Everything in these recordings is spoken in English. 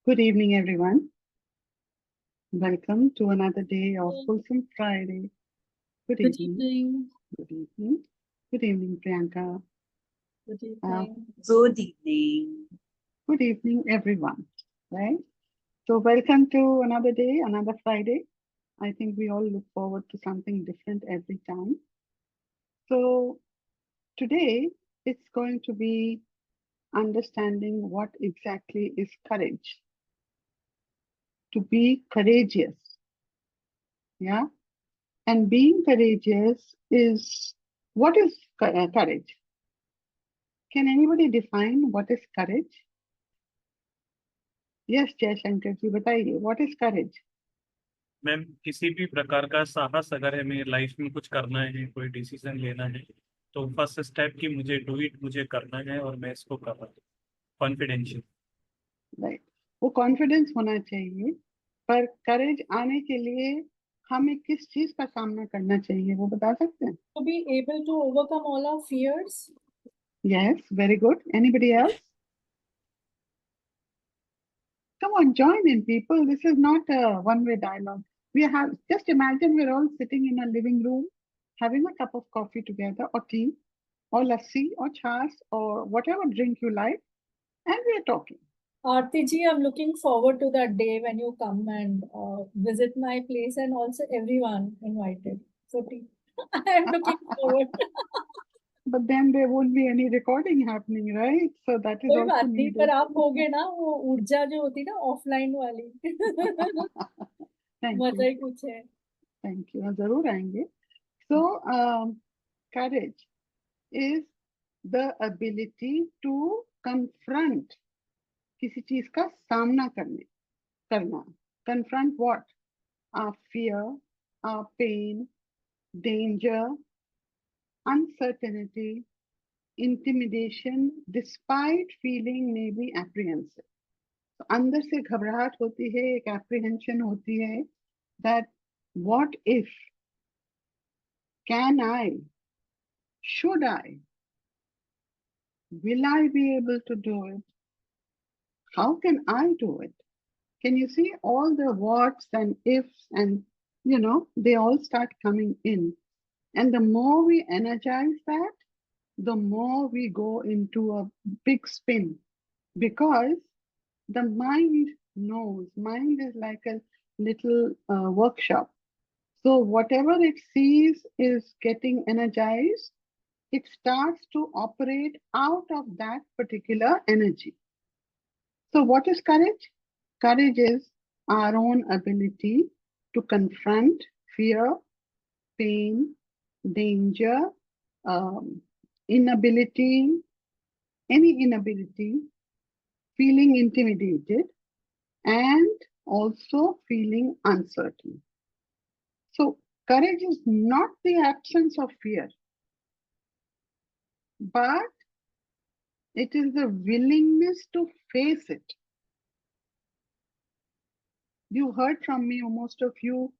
Good evening, everyone. Welcome to another day of Fulsome Friday. Good Good evening. evening. Good evening. Good evening, Priyanka. Good Uh, evening. Good evening. Good evening, everyone. Right? So, welcome to another day, another Friday. I think we all look forward to something different every time. So, today it's going to be understanding what exactly is courage. To be courageous. Yeah. And being courageous is what is courage? Can anybody define what is courage? Yes, Jayashankar ji, बताइए, what is courage? Ma'am किसी भी प्रकार का साहस अगर है मेरी life में कुछ करना है कोई डिसीजन लेना है तो फर्स्ट स्टेप कि मुझे डू इट मुझे करना है और मैं इसको कर रहा हूँ कॉन्फिडेंशियल। राइट, वो कॉन्फिडेंस होना चाहिए, पर करेज आने के लिए हमें किस चीज का सामना करना चाहिए वो बता सकते हैं? To be able to overcome all our fears. Yes, very good. Anybody else? Come on, join in, people. This is not a one-way dialogue. We have just imagine we're all sitting in a living room, having a cup of coffee together, or tea, or lassi, or chas, or whatever drink you like, and we are talking. Arati ji, I'm looking forward to that day when you come and visit my place, and also everyone invited. So I'm looking forward. But then there won't be any recording happening, right? So that is कोई also बात नहीं, पर needed. आप होगे ना वो ऊर्जा जो होती ना ऑफलाइन वाली Thank मजा you. ही कुछ है. Thank you. जरूर आएंगे. So, courage is the ability to confront किसी चीज का सामना करना. Confront what? Our fear, our pain, danger, uncertainty, intimidation, despite feeling maybe apprehensive. तो अंदर से घबराहट होती है, एक एप्रीहेंशन होती है that what if, can I, should I, will I be able to do it, how can I do it? Can you see all the whats and ifs, and they all start coming in, and the more we energize that, the more we go into a big spin, because the mind knows. Mind is like a little workshop. So whatever it sees is getting energized, it starts to operate out of that particular energy. So what is courage? Courage is our own ability to confront fear, pain, danger, um, inability, any inability, feeling intimidated, and also feeling uncertain. So, courage is not the absence of fear, but it is the willingness to face it. You heard from me, most of you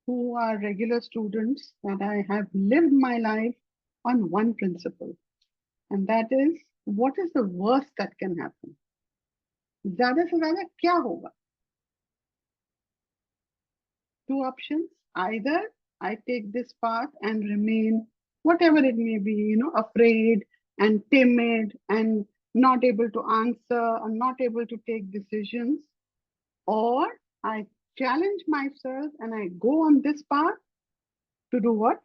who are regular students, that I have lived my life on one principle, and that is, what is the worst that can happen? ज़्यादा से ज़्यादा क्या होगा? Two options. Either I take this path and remain, whatever it may be, afraid and timid and not able to answer and not able to take decisions, or I challenge myself and I go on this path to do what?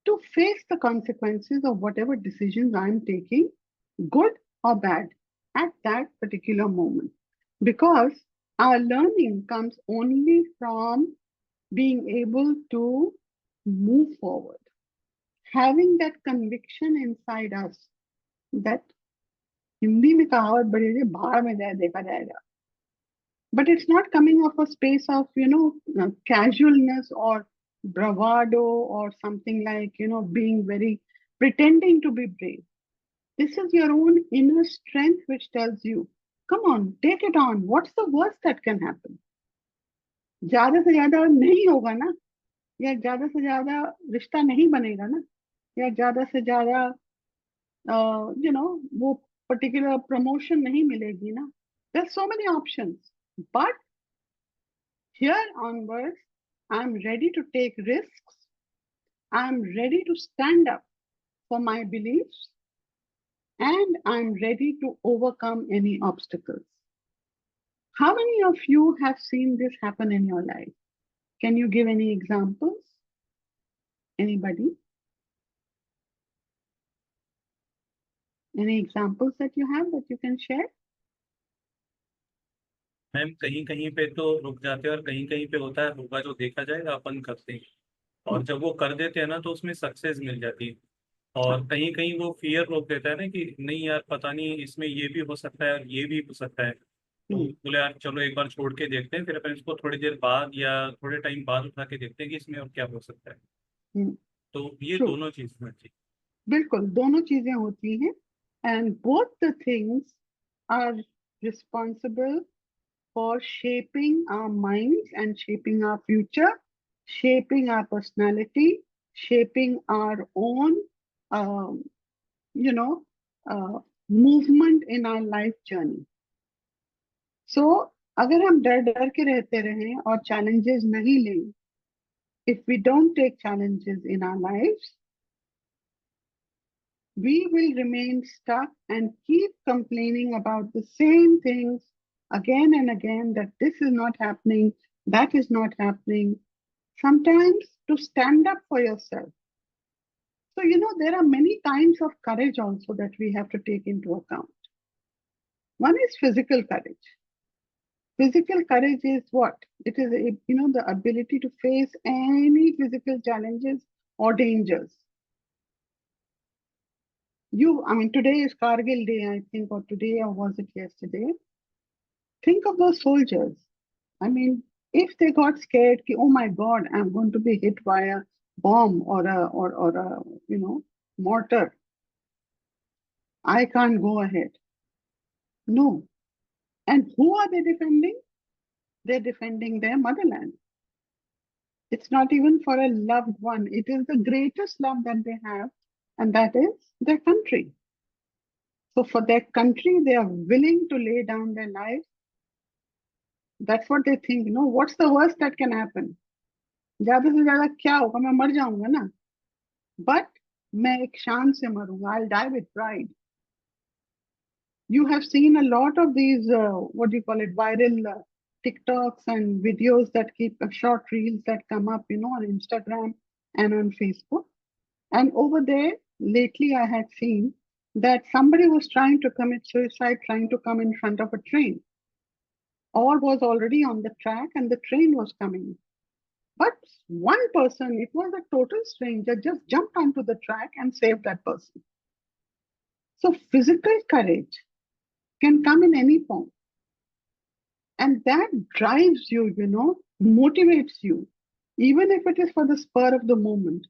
To face the consequences of whatever decisions I'm taking, good or bad, at that particular moment. Because our learning comes only from being able to move forward, having that conviction inside us that Hindi में कहावत बड़ी है, बाहर में जाए देखा जाएगा. But it's not coming off a space of casualness or bravado or something like being very pretending to be brave. This is your own inner strength which tells you, come on, take it on. What's the worst that can happen? ज्यादा से ज्यादा नहीं होगा ना, या ज्यादा से ज्यादा रिश्ता नहीं बनेगा ना, या ज्यादा से ज्यादा वो पर्टिकुलर प्रमोशन नहीं मिलेगी ना. There's so many options. But here onwards, I'm ready to take risks. I'm ready to stand up for my beliefs, and I'm ready to overcome any obstacles. How many of you have seen this happen in your life? Can you give any examples? Anybody? Any examples that you have that you can share? Ma'am कहीं कहीं पे तो रुक जाते हैं और कहीं कहीं पे होता है होगा जो देखा जाएगा अपन करते हैं, और जब वो कर देते हैं ना तो उसमें सक्सेस मिल जाती है। और कहीं कहीं वो फियर रोक देता है ना कि नहीं यार पता नहीं इसमें ये भी हो सकता है और ये भी हो सकता है, तो हम्म, बोले यार चलो एक बार छोड़ के देखते हैं, फिर अपन इसको थोड़ी देर बाद या थोड़े टाइम बाद उठा के देखते हैं कि इसमें और क्या हो सकता है। तो ये ट्रू, दोनों चीज में थी। बिल्कुल दोनों चीजें होती हैं, and both the things are responsible for shaping our minds and shaping our future, shaping our personality, shaping our own, um, you know, movement in our life journey. So, अगर हम डर डर के रहते रहें और challenges नहीं लें, if we don't take challenges in our lives, we will remain stuck and keep complaining about the same things again and again, that this is not happening, that is not happening. Sometimes to stand up for yourself. So, there are many kinds of courage also that we have to take into account. One is physical courage. Physical courage is what? It is, the ability to face any physical challenges or dangers. Today is Kargil Day, I think, or today, or was it yesterday? Think of those soldiers. I mean, if they got scared, oh my God, I'm going to be hit by a bomb or a mortar, I can't go ahead. No. And who are they defending? They're defending their motherland. It's not even for a loved one. It is the greatest love that they have, and that is their country. So for their country, they are willing to lay down their lives. That's what they think. What's the worst that can happen? ज़्यादा से ज़्यादा क्या होगा? मैं मर जाऊंगा ना, but मैं एक शान से मरूंगा. I'll die with pride. You have seen a lot of these, what do you call it, viral TikToks and videos that keep short reels that come up, on Instagram and on Facebook. And over there, lately I had seen that somebody was trying to commit suicide, trying to come in front of a train, or was already on the track and the train was coming. But one person, it was a total stranger, just jumped onto the track and saved that person. So physical courage can come in any form. And that drives you, motivates you, even if it is for the spur of the moment.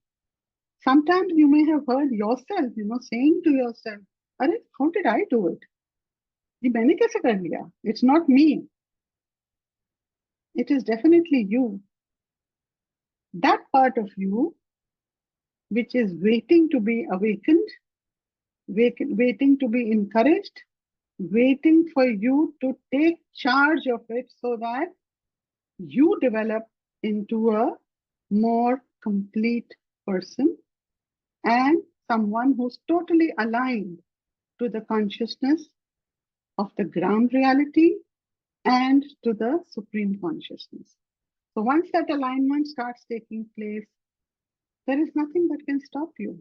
Sometimes you may have heard yourself, saying to yourself, "Arey, how did I do it? ये मैंने कैसे कर लिया? It's not me. It is definitely you." That part of you, which is waiting to be awakened, waiting to be encouraged, waiting for you to take charge of it so that you develop into a more complete person and someone who's totally aligned to the consciousness of the ground reality and to the supreme consciousness. So once that alignment starts taking place, there is nothing that can stop you.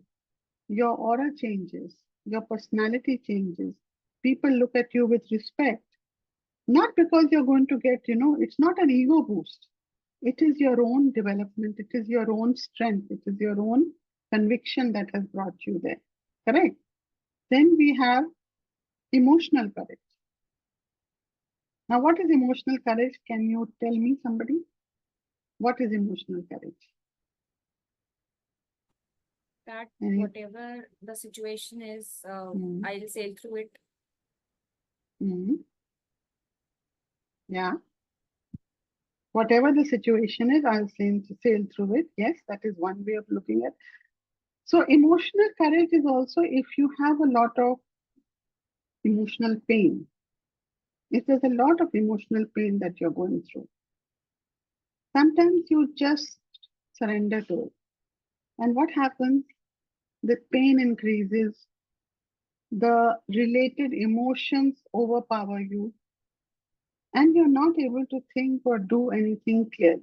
Your aura changes, your personality changes. People look at you with respect, not because you're going to get, it's not an ego boost. It is your own development. It is your own strength. It is your own conviction that has brought you there. Correct? Then we have emotional courage. Now, what is emotional courage? Can you tell me, somebody? What is emotional courage? That Any- whatever the situation is, I'll sail through it. Yeah. Whatever the situation is, I'll sail through it. Yes, that is one way of looking at. So emotional courage is also if you have a lot of emotional pain, if there's a lot of emotional pain that you're going through, sometimes you just surrender to it. And what happens? The pain increases, the related emotions overpower you, and you're not able to think or do anything clearly.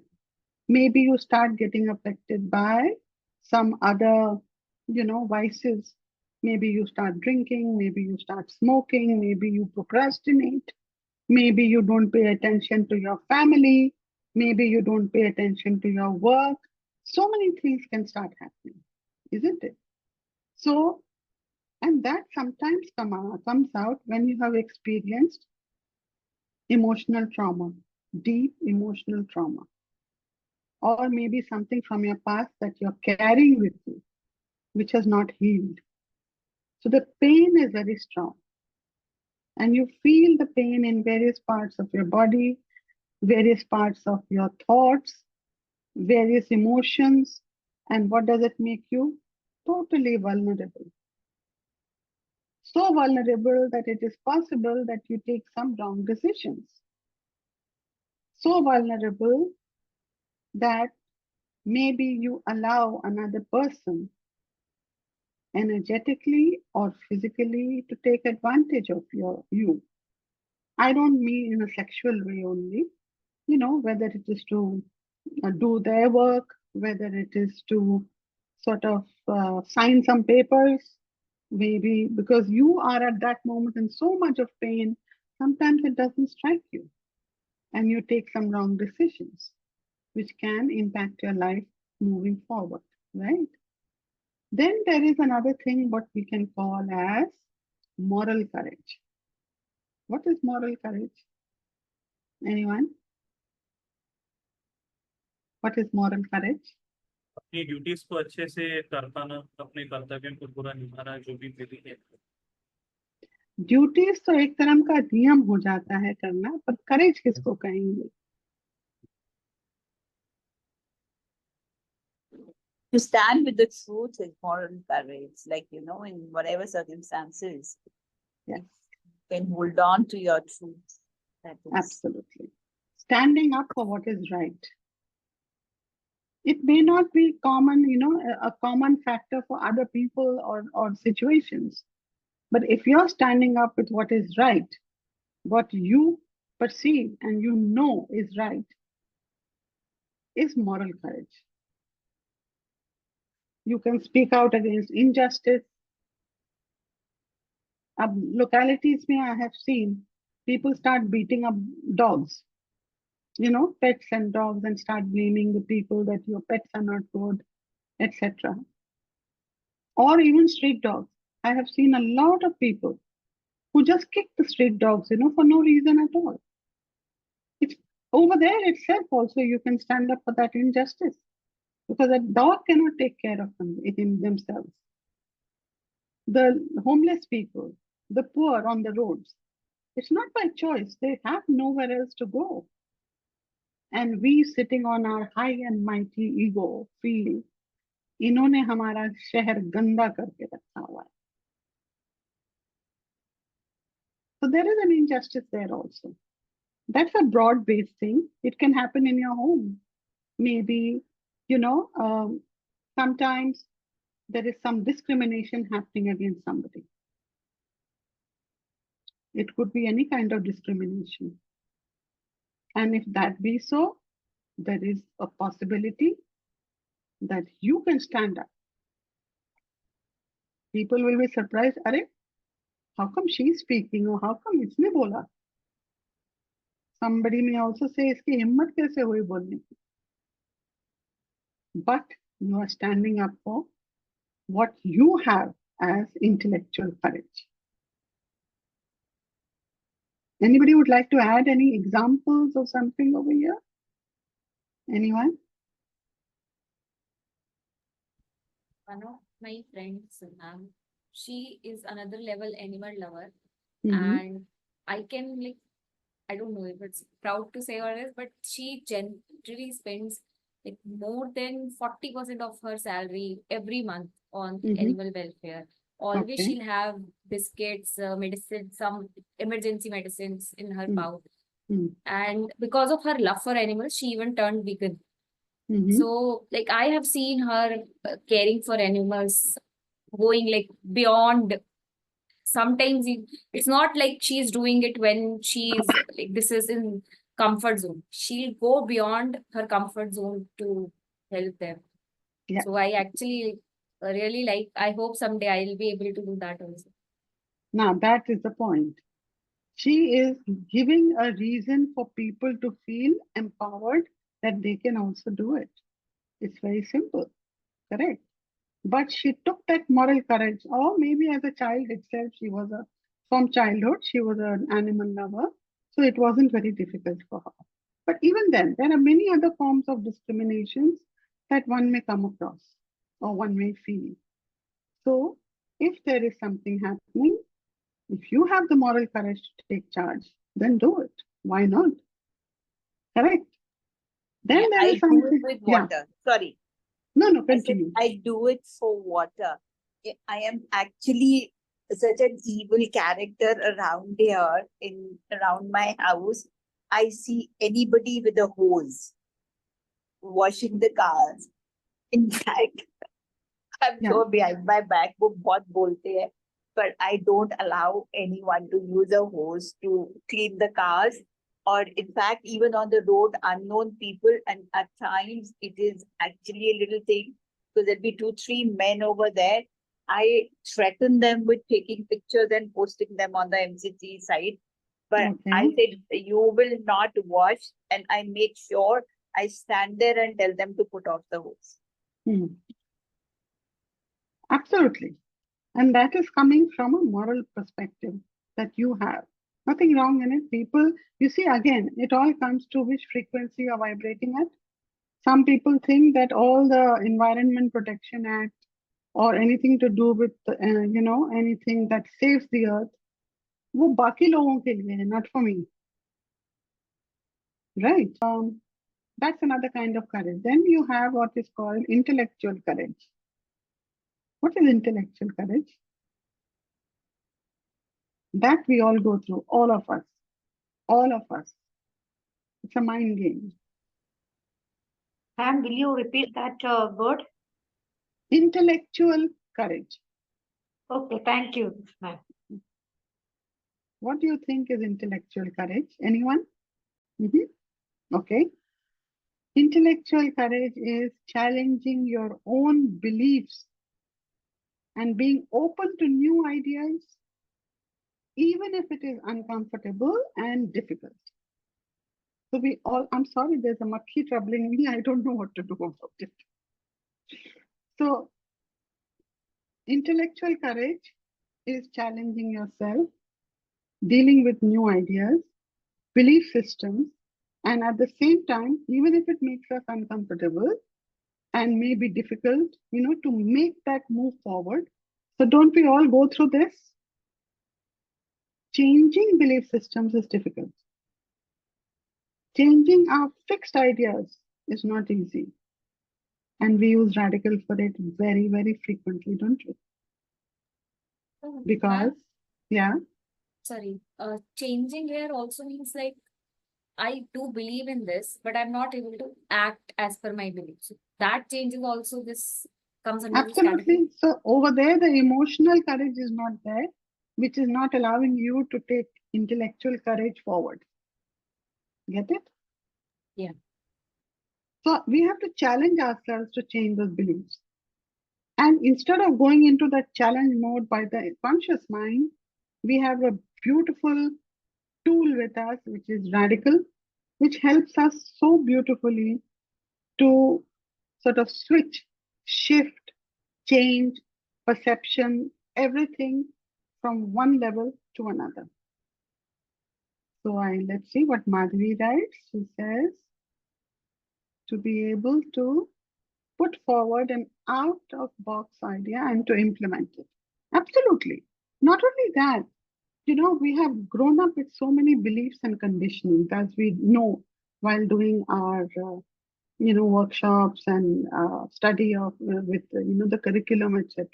Maybe you start getting affected by some other, vices. Maybe you start drinking, maybe you start smoking, maybe you procrastinate, maybe you don't pay attention to your family, maybe you don't pay attention to your work. So many things can start happening, isn't it? So, and that sometimes comes out when you have experienced emotional trauma, deep emotional trauma, or maybe something from your past that you're carrying with you, which has not healed. So the pain is very strong, and you feel the pain in various parts of your body, various parts of your thoughts, various emotions. And what does it make you? Totally vulnerable. So vulnerable that it is possible that you take some wrong decisions. So vulnerable that maybe you allow another person energetically or physically to take advantage of you. I don't mean in a sexual way only, whether it is to do their work, whether it is to sort of sign some papers, maybe because you are at that moment in so much of pain, sometimes it doesn't strike you and you take some wrong decisions, which can impact your life moving forward, right? Then there is another thing what we can call as moral courage. What is moral courage? Anyone? What is moral courage? अपनी duties को अच्छे से कर पाना, अपने कर्तव्यों को पूरा निभाना, जो भी मिली है। ड्यूटीज तो एक तरह का नियम हो जाता है करना, पर करेज किसको कहेंगे? To stand with the truth is moral courage, like, in whatever circumstances, Yes, you can hold on to your truth. That is, absolutely. Standing up for what is right. It may not be common, a common factor for other people or situations. But if you're standing up with what is right, what you perceive and you know is right, is moral courage. You can speak out against injustice. Localities where I have seen people start beating up dogs, pets and dogs, and start blaming the people that your pets are not good, etc. Or even street dogs. I have seen a lot of people who just kick the street dogs, for no reason at all. It's over there itself also you can stand up for that injustice because a dog cannot take care of themselves. The homeless people, the poor on the roads, it's not by choice. They have nowhere else to go. And we sitting on our high and mighty ego feel, इन्होंने हमारा शहर गंदा करके रखा हुआ है. So there is an injustice there also. That's a broad-based thing. It can happen in your home. Maybe, sometimes there is some discrimination happening against somebody. It could be any kind of discrimination. And if that be so, there is a possibility that you can stand up. People will be surprised, Are, how come she's speaking or how come इसने बोला? Somebody may also say, इसकी हिम्मत कैसे हुई बोलने की? But you are standing up for what you have as intellectual courage. Anybody would like to add any examples of something over here? Anyone? One of my friends, she is another level animal lover, Mhm. and I can I don't know if it's proud to say or this, but she generally spends more than 40% of her salary every month on Mhm. animal welfare. Always Okay. she'll have biscuits, medicine, some emergency medicines in her Mm. pouch. Mm. And because of her love for animals, she even turned vegan. Mhm. So, like, I have seen her caring for animals, going like beyond. Sometimes it's not like she's doing it when she's like this is in comfort zone. She'll go beyond her comfort zone to help them. Yeah. So I actually really like. I hope someday I'll be able to do that also. Now that is the point. She is giving a reason for people to feel empowered that they can also do it. It's very simple, correct? But she took that moral courage, or maybe as a child itself, from childhood, she was an animal lover, so it wasn't very difficult for her. But even then, there are many other forms of discriminations that one may come across or one may feel. So, if there is something happening, if you have the moral courage to take charge, then do it. Why not? Correct. Then Yeah, there I is do it something. with Yeah. water. Sorry. No, I said continue. I do it for water. I am actually such an evil character around here around my house. I see anybody with a hose washing the cars. In fact, I'm Yeah. sure behind my back वो बहुत बोलते हैं, but I don't allow anyone to use a hose to clean the cars. Or in fact, even on the road, unknown people, and at times it is actually a little thing because there'll be 2, 3 men over there. I threaten them with taking pictures and posting them on the MCC site. But I Okay. said, you will not wash, and I make sure I stand there and tell them to put off the hose. Hmm. Absolutely. And that is coming from a moral perspective that you have. Nothing wrong in it. People, you see, again, it all comes to which frequency you're vibrating at. Some people think that all the Environment Protection Act or anything to do with, anything that saves the earth, वो बाकी लोगों के लिए है, not for me, right? That's another kind of courage. Then you have what is called intellectual courage. What is intellectual courage? That we all go through, all of us. All of us. It's a mind game. Ma'am, will you repeat that word? Intellectual courage. Okay, thank you, ma'am. What do you think is intellectual courage? Anyone? Okay. Intellectual courage is challenging your own beliefs and being open to new ideas, even if it is uncomfortable and difficult. So I'm sorry, there's a makhi troubling me. I don't know what to do about it. So intellectual courage is challenging yourself, dealing with new ideas, belief systems, and at the same time, even if it makes us uncomfortable and may be difficult, to make that move forward. So don't we all go through this? Changing belief systems is difficult. Changing our fixed ideas is not easy. And we use radical for it very, very frequently, don't we? Because, yeah. Sorry, changing here also means like I do believe in this, but I'm not able to act as per my beliefs. So that change is also this comes under this category. Absolutely. So over there, the emotional courage is not there, which is not allowing you to take intellectual courage forward. Get it? Yeah. So we have to challenge ourselves to change those beliefs. And instead of going into that challenge mode by the conscious mind, we have a beautiful tool with us, which is Redikall, which helps us so beautifully to sort of switch, shift, change, perception, everything from one level to another. So let's see what Madhuri writes. She says, to be able to put forward an out-of-box idea and to implement it. Absolutely. Not only that, we have grown up with so many beliefs and conditionings, as we know while doing our, workshops and study of with, the curriculum, etc.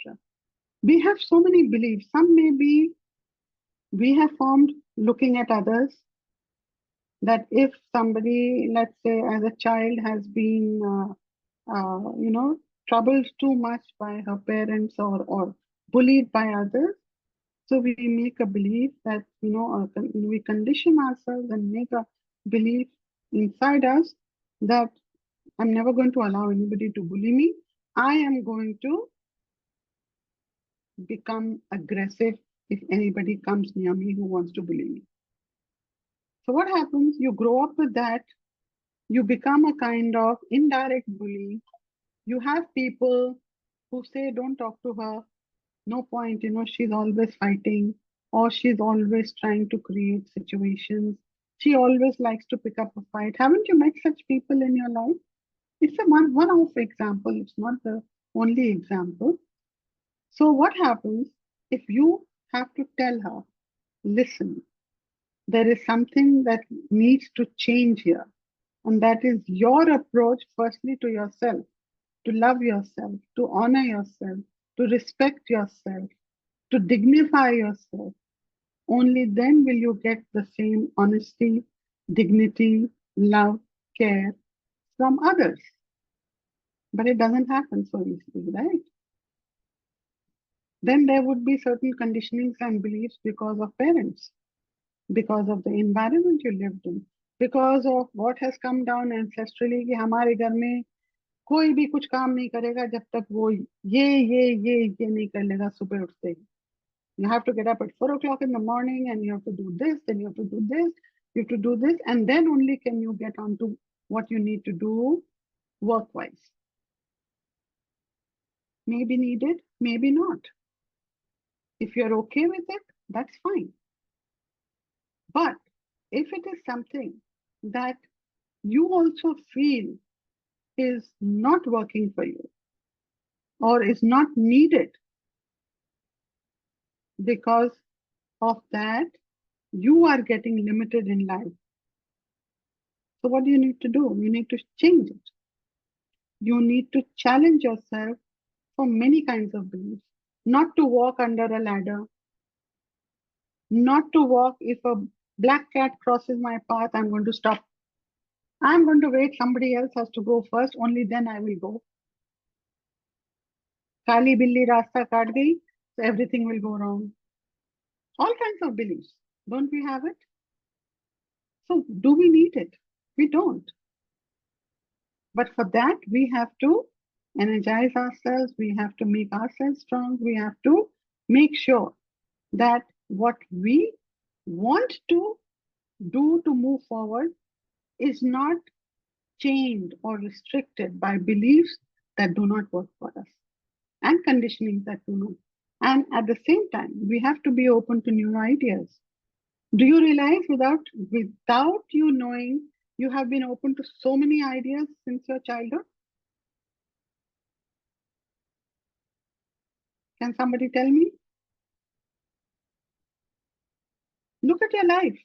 We have so many beliefs. Some may be we have formed looking at others, that if somebody, let's say, as a child has been, troubled too much by her parents, or bullied by others, so we make a belief that, we condition ourselves and make a belief inside us that I'm never going to allow anybody to bully me. I am going to become aggressive if anybody comes near me who wants to bully me. So what happens? You grow up with that. You become a kind of indirect bully. You have people who say, don't talk to her. No point, she's always fighting, or she's always trying to create situations. She always likes to pick up a fight. Haven't you met such people in your life? It's a one-off example. It's not the only example. So what happens if you have to tell her, listen, there is something that needs to change here. And that is your approach, firstly, to yourself, to love yourself, to honor yourself, to respect yourself, to dignify yourself. Only then will you get the same honesty, dignity, love, care from others. But it doesn't happen so easily, right? Then there would be certain conditionings and beliefs because of parents, because of the environment you lived in, because of what has come down ancestrally कि हमारे घर में कोई भी कुछ काम नहीं करेगा जब तक वो ये नहीं कर लेगा सुबह उठते ही. You have to get up at 4 o'clock in the morning and you have to do this, then you have to do this, you have to do this, and then only can you get on to what you need to do work-wise. Maybe needed, maybe not. If you're okay with it, that's fine. But if it is something that you also feel is not working for you or is not needed, because of that, you are getting limited in life. So what do you need to do? You need to change it. You need to challenge yourself for many kinds of beliefs. Not to walk under a ladder. Not to walk, if a black cat crosses my path, I'm going to stop. I'm going to wait, somebody else has to go first, only then I will go. Kali billi rasta kaat gayi, so everything will go wrong. All kinds of beliefs. Don't we have it? So do we need it? We don't. But for that, we have to energize ourselves. We have to make ourselves strong. We have to make sure that what we want to do to move forward is not chained or restricted by beliefs that do not work for us and conditioning that do not. And at the same time, we have to be open to new ideas. Do you realize without you knowing, you have been open to so many ideas since your childhood? Can somebody tell me? Look at your life.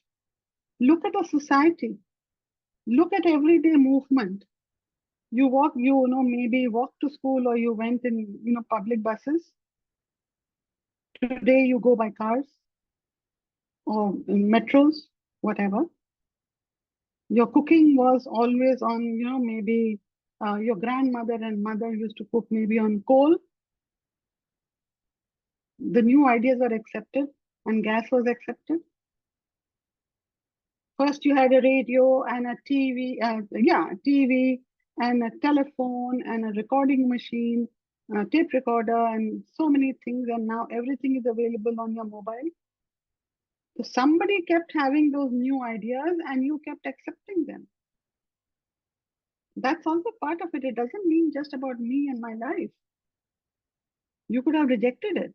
Look at the society. Look at everyday movement. You walk, maybe walk to school, or you went in, public buses. Today you go by cars or in metros, whatever. Your cooking was always on, maybe your grandmother and mother used to cook maybe on coal. The new ideas are accepted and gas was accepted. First you had a radio and a TV, TV and a telephone and a recording machine, a tape recorder, and so many things, and now everything is available on your mobile. So somebody kept having those new ideas and you kept accepting them. That's also part of it. It doesn't mean just about me and my life. You could have rejected it.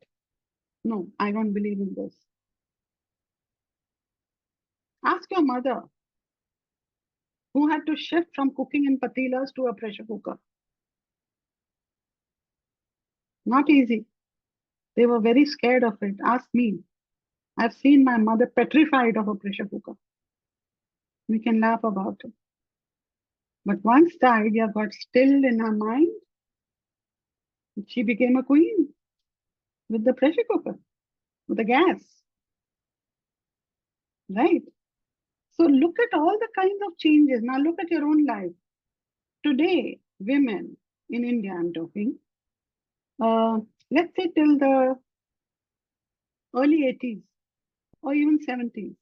No, I don't believe in this. Ask your mother, who had to shift from cooking in patilas to a pressure cooker. Not easy. They were very scared of it. Ask me. I've seen my mother petrified of a pressure cooker. We can laugh about it. But once the idea got stilled in her mind, she became a queen. with the pressure cooker, with the gas, right? So look at all the kinds of changes. Now look at your own life. Today, women in India, I'm talking, uh, let's say till the early 80s or even 70s,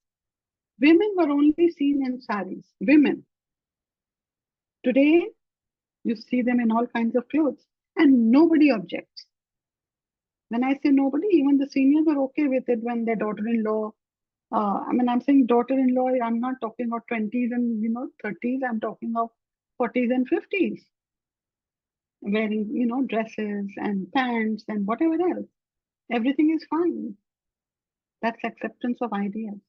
women were only seen in saris. Women. Today, you see them in all kinds of clothes and nobody objects. When I say nobody, even the seniors are okay with it when their daughter-in-law, I'm saying daughter-in-law, I'm not talking of 20s and 30s, I'm talking of 40s and 50s, wearing dresses and pants and whatever else. Everything is fine. That's acceptance of ideas.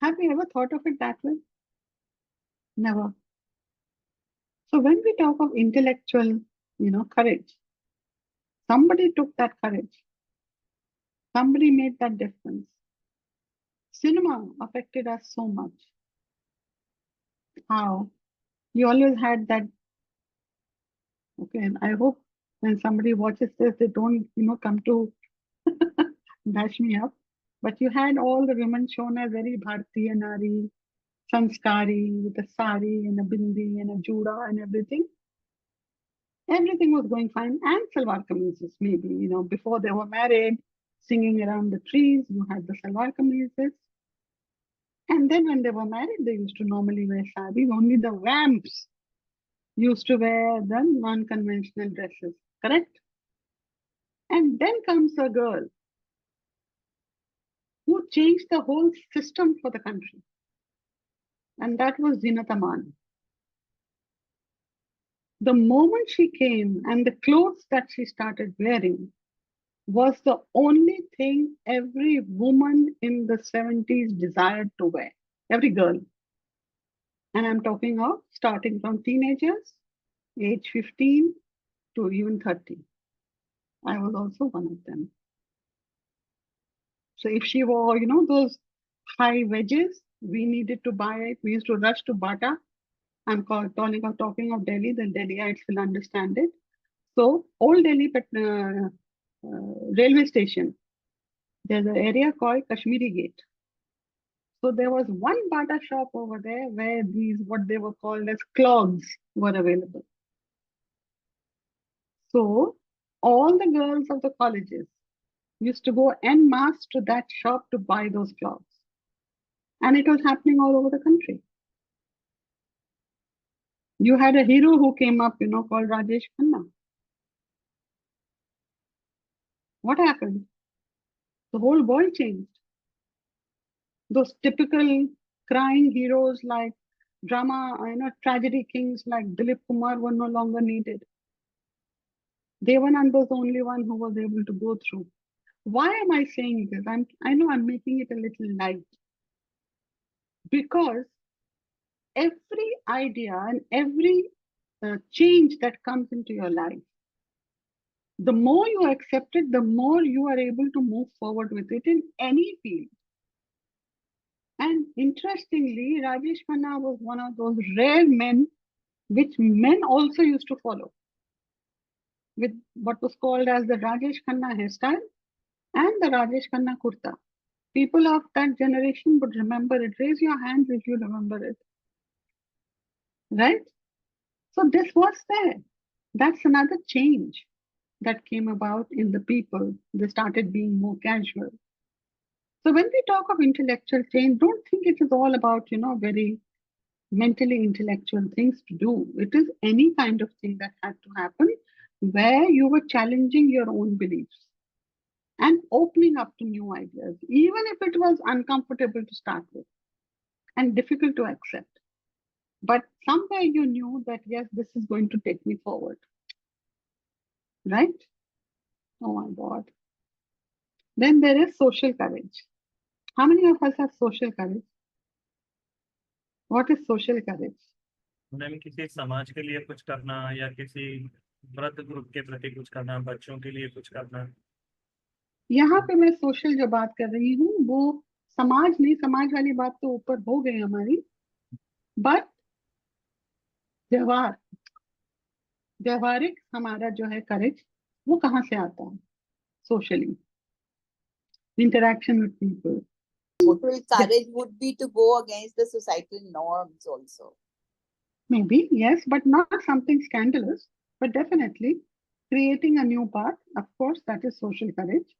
Have we ever thought of it that way? Never. So when we talk of intellectual, courage, somebody took that courage. Somebody made that difference. Cinema affected us so much. How? You always had that. Okay, and I hope when somebody watches this, they don't, come to bash me up. But you had all the women shown as very Bharatiya Nari, sanskari, with a sari and a bindi and a juda and everything. Everything was going fine. And salwar kameezes, maybe, before they were married, singing around the trees, you had the salwar kameezes. And then when they were married, they used to normally wear saris. Only the vamps used to wear the non-conventional dresses, correct? And then comes a girl who changed the whole system for the country. And that was Zinat Aman. The moment she came and the clothes that she started wearing was the only thing every woman in the 70s desired to wear. Every girl. And I'm talking of starting from teenagers, age 15 to even 30. I was also one of them. So if she wore, those high wedges, we needed to buy it. We used to rush to Bata. Talking of Delhi, the Delhiites will understand it. So old Delhi railway station, there's an area called Kashmiri Gate. So there was one Bata shop over there where these, what they were called as clogs, were available. So all the girls of the colleges used to go en masse to that shop to buy those clogs. And it was happening all over the country. You had a hero who came up, called Rajesh Khanna. What happened? The whole world changed. Those typical crying heroes like drama, tragedy kings like Dilip Kumar were no longer needed. Devanand was the only one who was able to go through. Why am I saying this? I know I'm making it a little light. Because every idea and every change that comes into your life, the more you accept it, the more you are able to move forward with it in any field. And interestingly, Rajesh Khanna was one of those rare men which men also used to follow, with what was called as the Rajesh Khanna hairstyle and the Rajesh Khanna kurta. People of that generation would remember it. Raise your hands if you remember it. Right? So this was there. That's another change that came about in the people. They started being more casual. So when we talk of intellectual change, don't think it is all about, very mentally intellectual things to do. It is any kind of thing that had to happen where you were challenging your own beliefs and opening up to new ideas, even if it was uncomfortable to start with and difficult to accept. But somewhere you knew that, yes, this is going to take me forward. Right? Oh my God. Then there is social courage. How many of us have social courage? What is social courage? Ma'am किसी समाज के लिए कुछ करना या किसी वृद्ध group के प्रति कुछ करना, बच्चों के लिए कुछ करना। यहाँ पे मैं सोशल जो बात कर रही हूँ वो समाज नहीं, समाज वाली बात तो ऊपर हो गई हमारी, बट व्यवहारिक हमारा जो है करेज, वो कहाँ से आता है? Socially, interaction with people. Total courage would be to go against the societal norms also. Maybe, yes, but not something scandalous, but definitely creating a new path. Of course, that is social courage.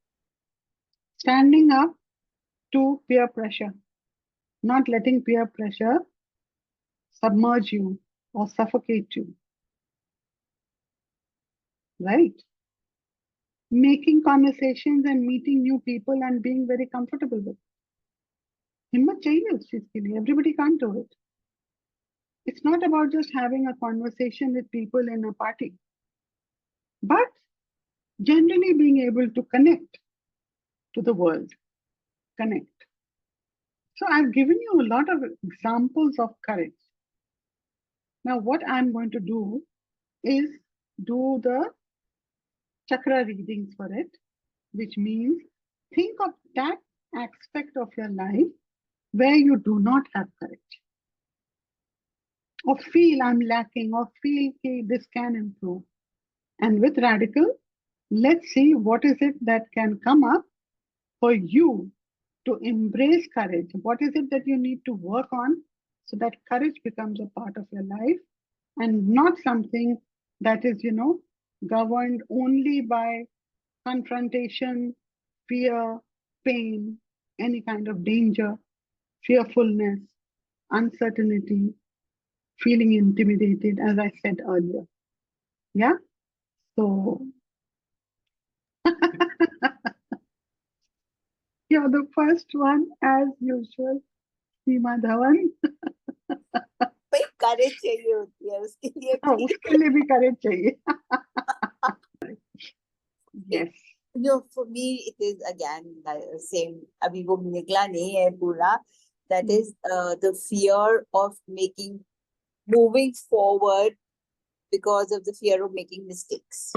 Standing up to peer pressure, not letting peer pressure submerge you or suffocate you, right? Making conversations and meeting new people and being very comfortable with. हिम्मत चाहिए उस चीज के लिए. Everybody can't do it. It's not about just having a conversation with people in a party, but generally being able to connect to the world. Connect. So I've given you a lot of examples of courage. Now, what I'm going to do is do the chakra readings for it, which means think of that aspect of your life where you do not have courage, or feel I'm lacking, or feel this can improve. And with Redikall, let's see what is it that can come up for you to embrace courage. What is it that you need to work on so that courage becomes a part of your life and not something that is, governed only by confrontation, fear, pain, any kind of danger, fearfulness, uncertainty, feeling intimidated, as I said earlier. Yeah? So, you're the first one, as usual, Seema Dhawan. भाई courage चाहिए होती है उसके लिए हाँ, भी. उसके लिए भी courage चाहिए. Yes. No, for me it is again same. अभी वो निकला नहीं है पूरा. That is the fear of moving forward because of the fear of making mistakes.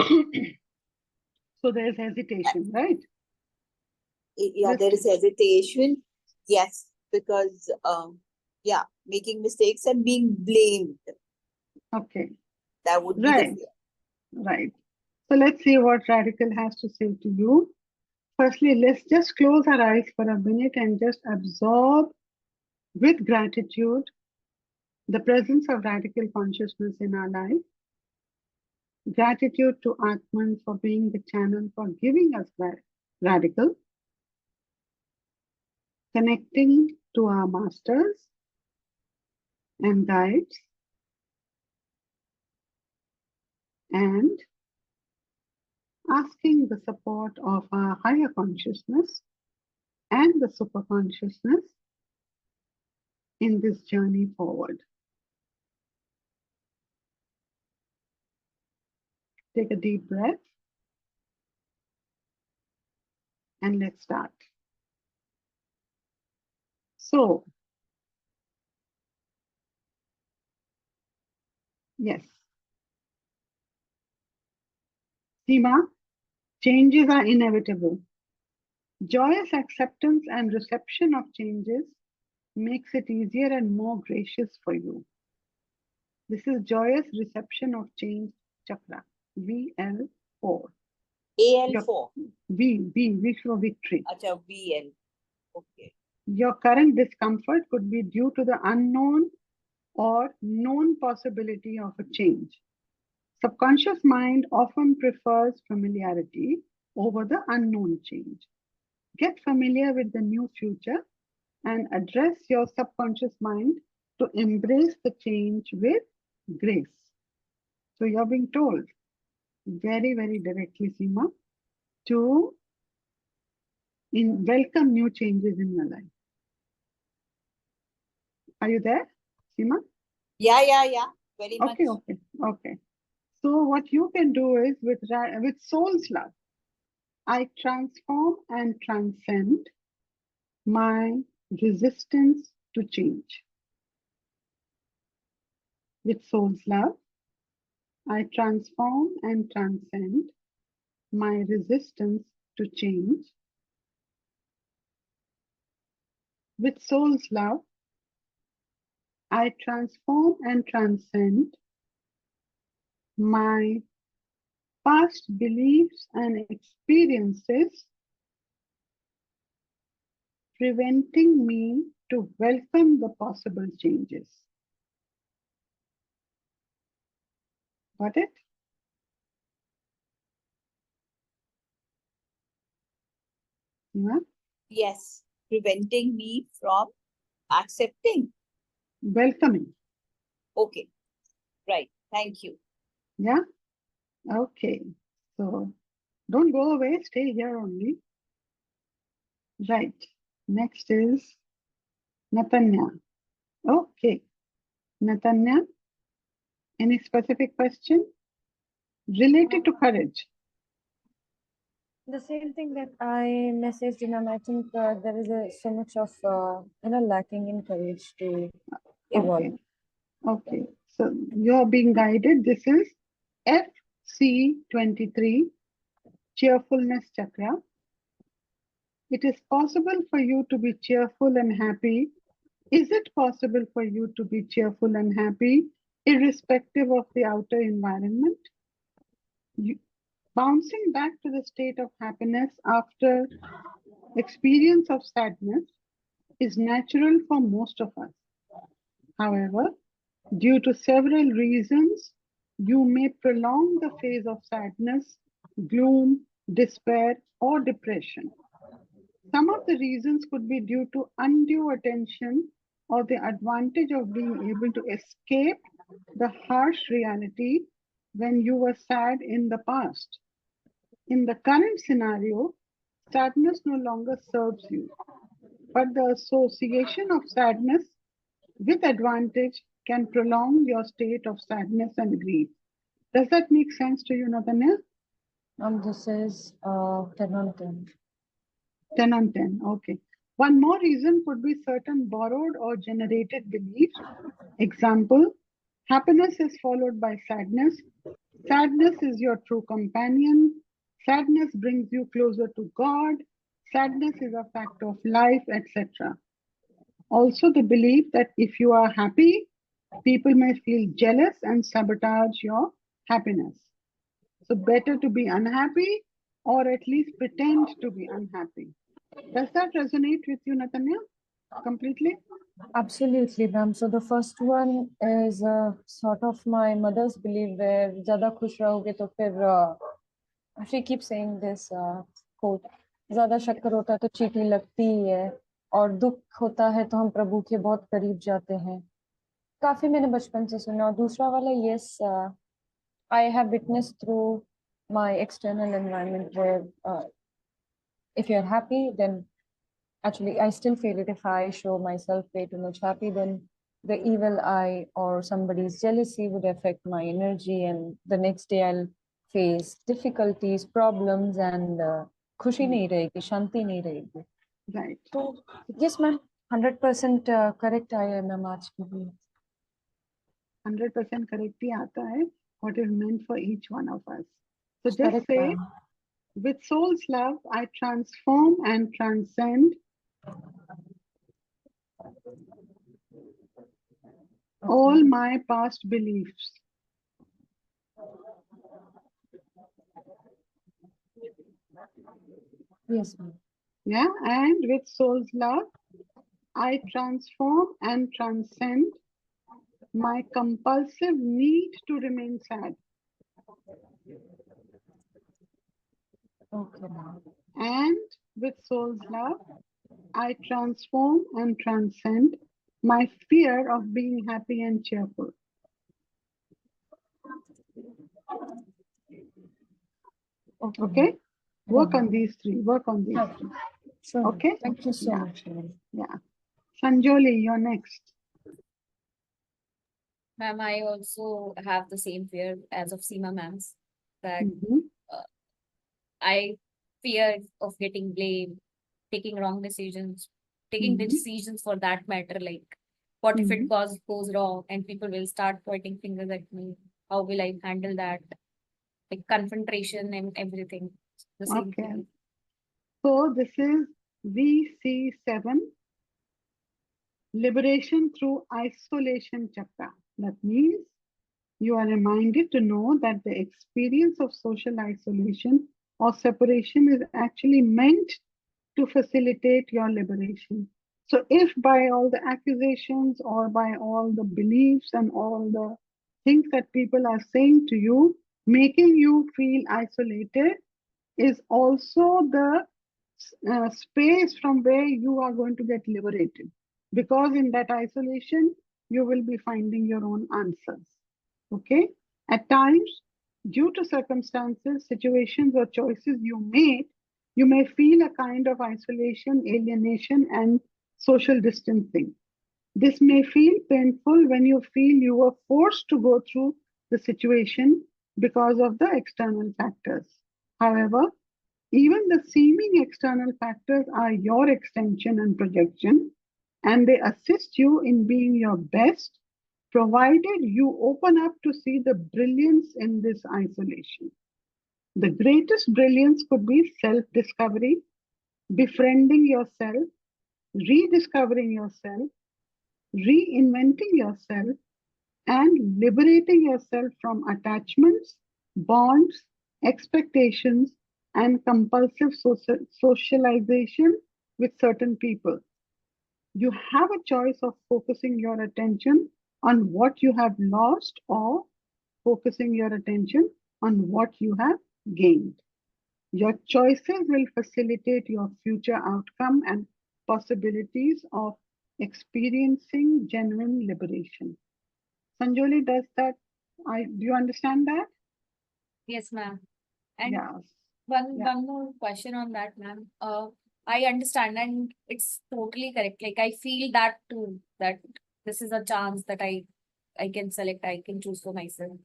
So there's hesitation, right? Yeah, there is hesitation. Yes, because making mistakes and being blamed. Okay, That would be right, the fear. right. So let's see what Redikall has to say to you. Firstly, let's just close our eyes for a minute and just absorb with gratitude the presence of Redikall consciousness in our life. Gratitude to Aatmn for being the channel for giving us Redikall. Connecting to our masters and guides, and asking the support of our higher consciousness and the super consciousness in this journey forward. Take a deep breath and let's start. So, yes, Seema, changes are inevitable. Joyous acceptance and reception of changes makes it easier and more gracious for you. This is joyous reception of change chakra, VL4. AL4. V for victory. Acha, VL. Okay. Your current discomfort could be due to the unknown or known possibility of a change. Subconscious mind often prefers familiarity over the unknown change. Get familiar with the new future and address your subconscious mind to embrace the change with grace. So you're being told very, very directly, Seema, to welcome new changes in your life. Are you there, Seema? Yeah. Very much. Okay. So what you can do is with soul's love, I transform and transcend my resistance to change. With soul's love, I transform and transcend my resistance to change. With soul's love, I transform and transcend my past beliefs and experiences preventing me to welcome the possible changes. Got it? Yeah? Yes, preventing me from accepting. Welcoming. Okay, right. Thank you. Yeah? Okay. So don't go away, stay here only. Right. Next is Natanya. Okay. Natanya, any specific question related to courage? The same thing that I messaged you, ma'am. I think there is so much of lacking in courage to evolve. Okay. Okay. So you're being guided. This is FC23, cheerfulness chakra. It is possible for you to be cheerful and happy. Is it possible for you to be cheerful and happy irrespective of the outer environment? Bouncing back to the state of happiness after experience of sadness is natural for most of us. However, due to several reasons, you may prolong the phase of sadness, gloom, despair, or depression. Some of the reasons could be due to undue attention or the advantage of being able to escape the harsh reality when you were sad in the past. In the current scenario, sadness no longer serves you, but the association of sadness with advantage can prolong your state of sadness and grief. Does that make sense to you, Nathaniel? This is 10 on 10. 10 on 10, okay. One more reason could be certain borrowed or generated beliefs. Example, happiness is followed by sadness. Sadness is your true companion. Sadness brings you closer to God. Sadness is a fact of life, etc. Also, the belief that if you are happy, people may feel jealous and sabotage your happiness. So, better to be unhappy or at least pretend to be unhappy. Does that resonate with you, Natanya? Completely? Absolutely, ma'am. So the first one is sort of my mother's belief where ज़्यादा खुश रहोगे तो फिर she keeps saying this quote, ज़्यादा शक्कर होता है तो चींटी लगती ही है और दुख होता है तो हम प्रभु के बहुत करीब जाते हैं. काफी मैंने बचपन से सुना. और दूसरा वाला yes, I have witnessed through my external environment where if you're happy, then actually I still feel it. If I show myself way too much happy, then the evil eye or somebody's jealousy would affect my energy, and the next day I'll face difficulties, problems, and खुशी नहीं रहेगी, शांति नहीं रहेगी. Right. So yes, ma'am, 100% correct I am, ma'am. आज की भी 100% correct ही आता है what is meant for each one of us. So just correct, say, ma'am. with soul's love, I transform and transcend all my past beliefs. Yes, ma'am. Yeah, and with soul's love, I transform and transcend my compulsive need to remain sad. Okay, ma'am. And with soul's love, I transform and transcend my fear of being happy and cheerful. Okay? Work on these three. Work on these three. Sure. Okay? Thank you so Yeah. much, ma'am. Yeah. Sanjoli, you're next. Ma'am, I also have the same fear as of Seema ma'am's, that Mhm. I fear of getting blamed, taking wrong decisions, taking Mhm. decisions for that matter. Like, what if Mhm. it goes wrong and people will start pointing fingers at me? How will I handle that? Like confrontation and everything. The same Okay. thing. So this is VC7, liberation through isolation chakra. That means You are reminded to know that the experience of social isolation or separation is actually meant to facilitate your liberation. So, if by all the accusations or by all the beliefs and all the things that people are saying to you, making you feel isolated, is also the space from where you are going to get liberated. Because in that isolation, you will be finding your own answers. Okay? At times, due to circumstances, situations, or choices you made, you may feel a kind of isolation, alienation, and social distancing. This may feel painful when you feel you were forced to go through the situation because of the external factors. However, even the seeming external factors are your extension and projection, and they assist you in being your best, provided you open up to see the brilliance in this isolation. The greatest brilliance could be self discovery, befriending yourself, rediscovering yourself, reinventing yourself, and liberating yourself from attachments, bonds, expectations, and compulsive socialization with certain people. You have a choice of focusing your attention on what you have lost or focusing your attention on what you have gained. Your choices will facilitate your future outcome and possibilities of experiencing genuine liberation. Sanjoli, does that? Do you understand that? Yes, ma'am. And Yes. one more question on that, ma'am. I understand, and it's totally correct. Like I feel that too, that this is a chance that I can select, I can choose for myself.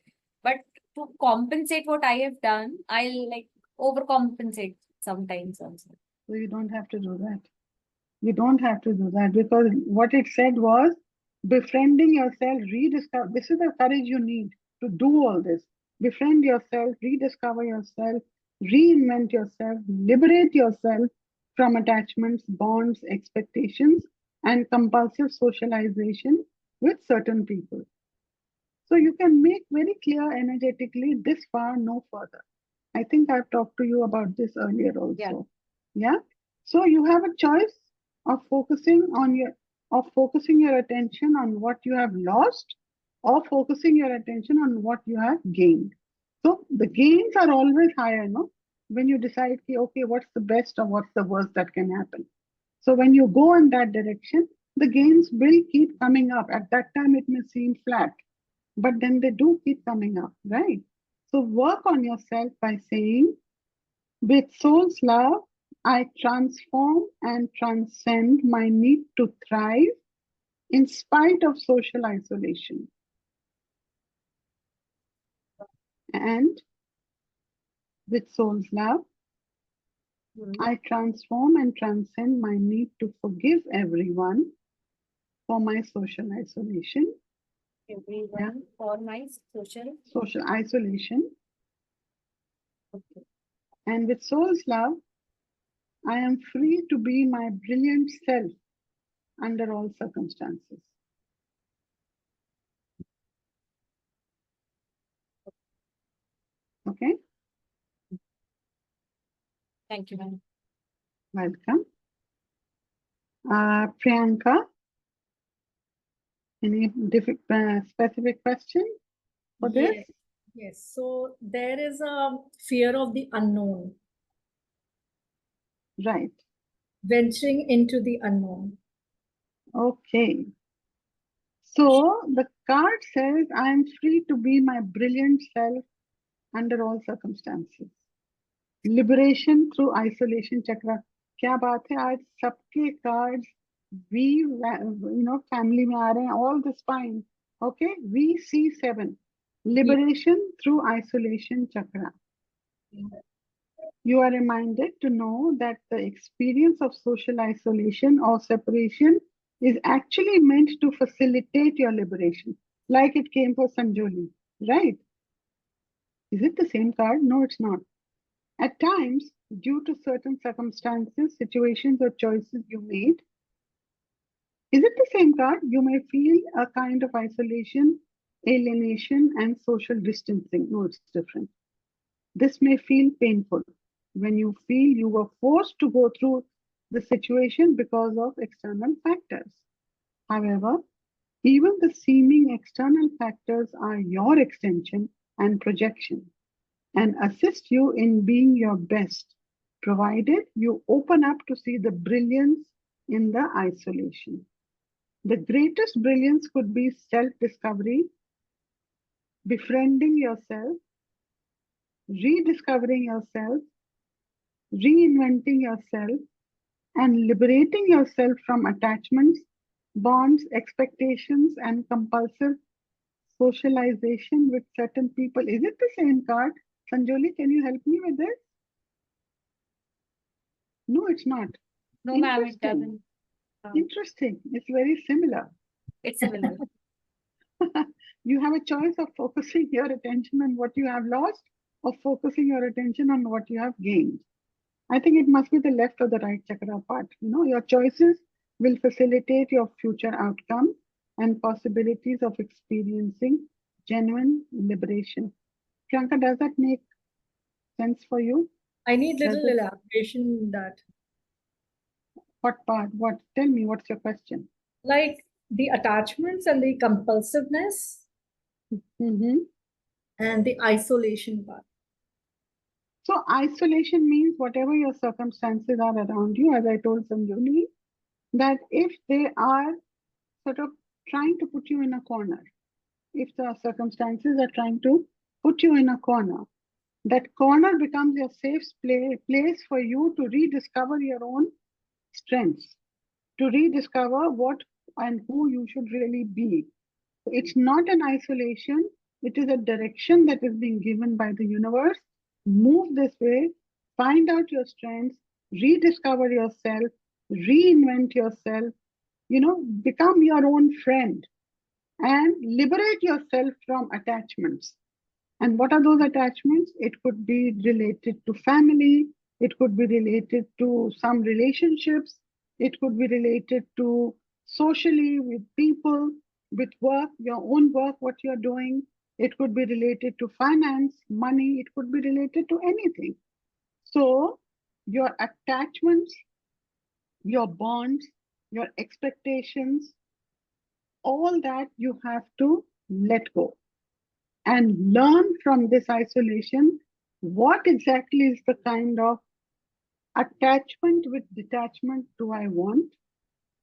But to compensate what I have done, I'll like overcompensate sometimes also. So you don't have to do that. You don't have to do that because what it said was befriending yourself, rediscover. This is the courage you need to do all this. Befriend yourself, rediscover yourself, reinvent yourself, liberate yourself from attachments, bonds, expectations, and compulsive socialization with certain people. So you can make very clear energetically this far, no further. I think I've talked to you about this earlier also. Yeah. So you have a choice of focusing your attention on what you have lost or focusing your attention on what you have gained. So the gains are always higher, no? When you decide, okay, what's the best or what's the worst that can happen. So when you go in that direction, the gains will keep coming up. At that time, it may seem flat, but then they do keep coming up, right? So work on yourself by saying, with soul's love, I transform and transcend my need to thrive in spite of social isolation. And with soul's love, I transform and transcend my need to forgive everyone for my social isolation. Everyone for my Social isolation. Okay. And with soul's love, I am free to be my brilliant self under all circumstances. Okay? Thank you, ma'am. Welcome. Priyanka, any specific question for this? Yes. So there is a fear of the unknown, Right. venturing into the unknown. Okay. So the card says, I am free to be my brilliant self under all circumstances. Liberation through isolation chakra. क्या बात है आज सबके cards we family में आ रहे हैं, all this fine. Okay, VC7. Liberation through isolation chakra. You are reminded to know that the experience of social isolation or separation is actually meant to facilitate your liberation, like it came for Sanjoli, right? Is it the same card? No, it's not. At times, due to certain circumstances, situations, or choices you made, is it the same card? You may feel a kind of isolation, alienation, and social distancing. No, it's different. This may feel painful when you feel you were forced to go through the situation because of external factors. However, even the seeming external factors are your extension and projection and assist you in being your best, provided you open up to see the brilliance in the isolation. The greatest brilliance could be self discovery, befriending yourself, rediscovering yourself, reinventing yourself, and liberating yourself from attachments, bonds, expectations, and compulsive socialization with certain people. Is it the same card? Sanjoli, can you help me with this? No, it's not. No, ma'am, it Interesting. doesn't. Interesting. It's very similar. It's similar. You have a choice of focusing your attention on what you have lost or focusing your attention on what you have gained. I think it must be the left or the right chakra part. Your choices will facilitate your future outcome and possibilities of experiencing genuine liberation. Priyanka, does that make sense for you? I need Does little it- elaboration in that. What part? What? Tell me, what's your question? Like the attachments and the compulsiveness Mm-hmm. and the isolation part. So isolation means whatever your circumstances are around you, as I told Sanjoli, that if they are sort of trying to put you in a corner, if the circumstances are trying to put you in a corner, that corner becomes your safe place for you to rediscover your own strengths, to rediscover what and who you should really be. It's not an isolation, it is a direction that is being given by the universe. Move this way, find out your strengths, rediscover yourself, reinvent yourself, become your own friend and liberate yourself from attachments. And what are those attachments? It could be related to family, it could be related to some relationships, it could be related to socially with people, with work, your own work, what you're doing. It could be related to finance, money, it could be related to anything. So, your attachments, your bonds, your expectations, all that you have to let go and learn from this isolation what exactly is the kind of attachment with detachment do I want?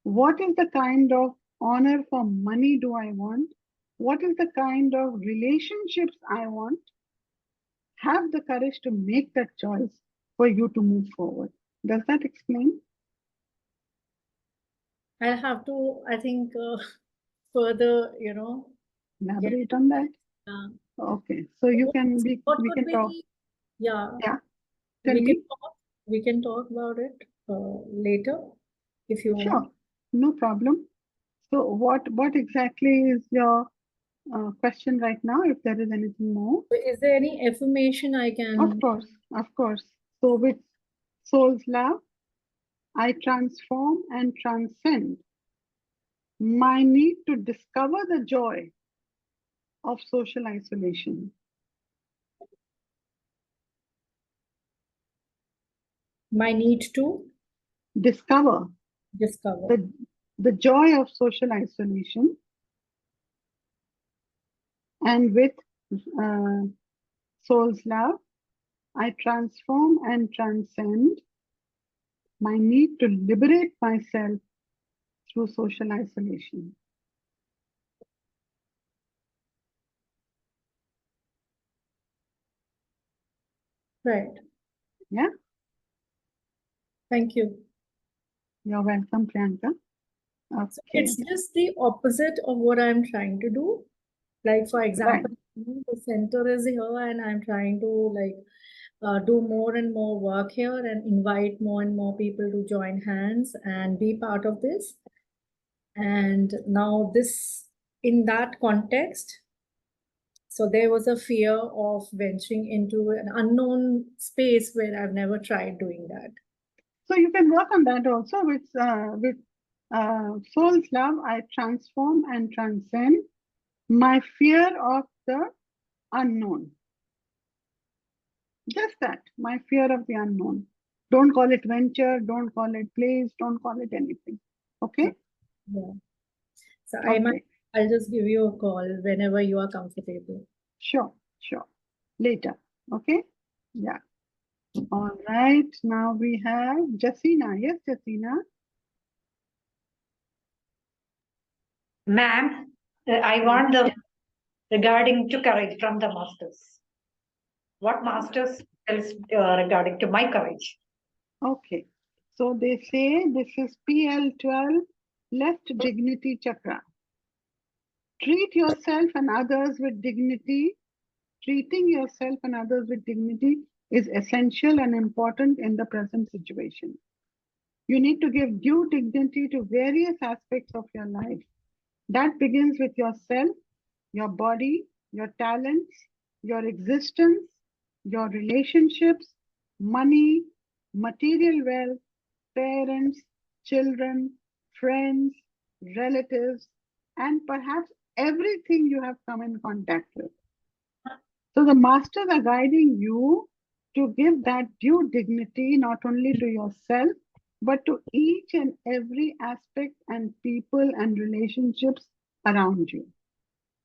What is the kind of honor for money do I want? What is the kind of relationships I want? Have the courage to make that choice for you to move forward. Does that explain? I'll have to, I think, further, Elaborate on that. Okay, so you can we what we could can be talk. yeah, Yeah, tell we me. can talk about it later if you Sure, want. no problem. So what exactly is your question right now, if there is anything more? So is there any affirmation I can? Of course, of course. So with soul's love, I transform and transcend my need to discover the joy of social isolation. My need to Discover discover. the joy of social isolation, and with soul's love, I transform and transcend my need to liberate myself through social isolation. Right. Yeah, Thank you. you're welcome, Priyanka. So Okay, it's just the opposite of what I'm trying to do. Like, for example, the center is here and I'm trying to do more and more work here and invite more and more people to join hands and be part of this. And now this, in that context, so there was a fear of venturing into an unknown space where I've never tried doing that. so you can work on that also with soul's love. I transform and transcend My fear of the unknown. Just that, my fear of the unknown. Don't call it venture, don't call it place, don't call it anything. Okay? Yeah. So Okay. I'll just give you a call whenever you are comfortable. Sure, sure. Later. Okay? Yeah. All right. Now we have Jasina. Yes, Jasina. Ma'am, I want the regarding to courage from the masters. What masters tells regarding to my courage? Okay. So they say this is PL12, left dignity chakra. Treat yourself and others with dignity. Treating yourself and others with dignity is essential and important in the present situation. You need to give due dignity to various aspects of your life. That begins with yourself, your body, your talents, your existence, your relationships, money, material wealth, parents, children, friends, relatives, and perhaps everything you have come in contact with. So the masters are guiding you to give that due dignity not only to yourself, but to each and every aspect and people and relationships around you.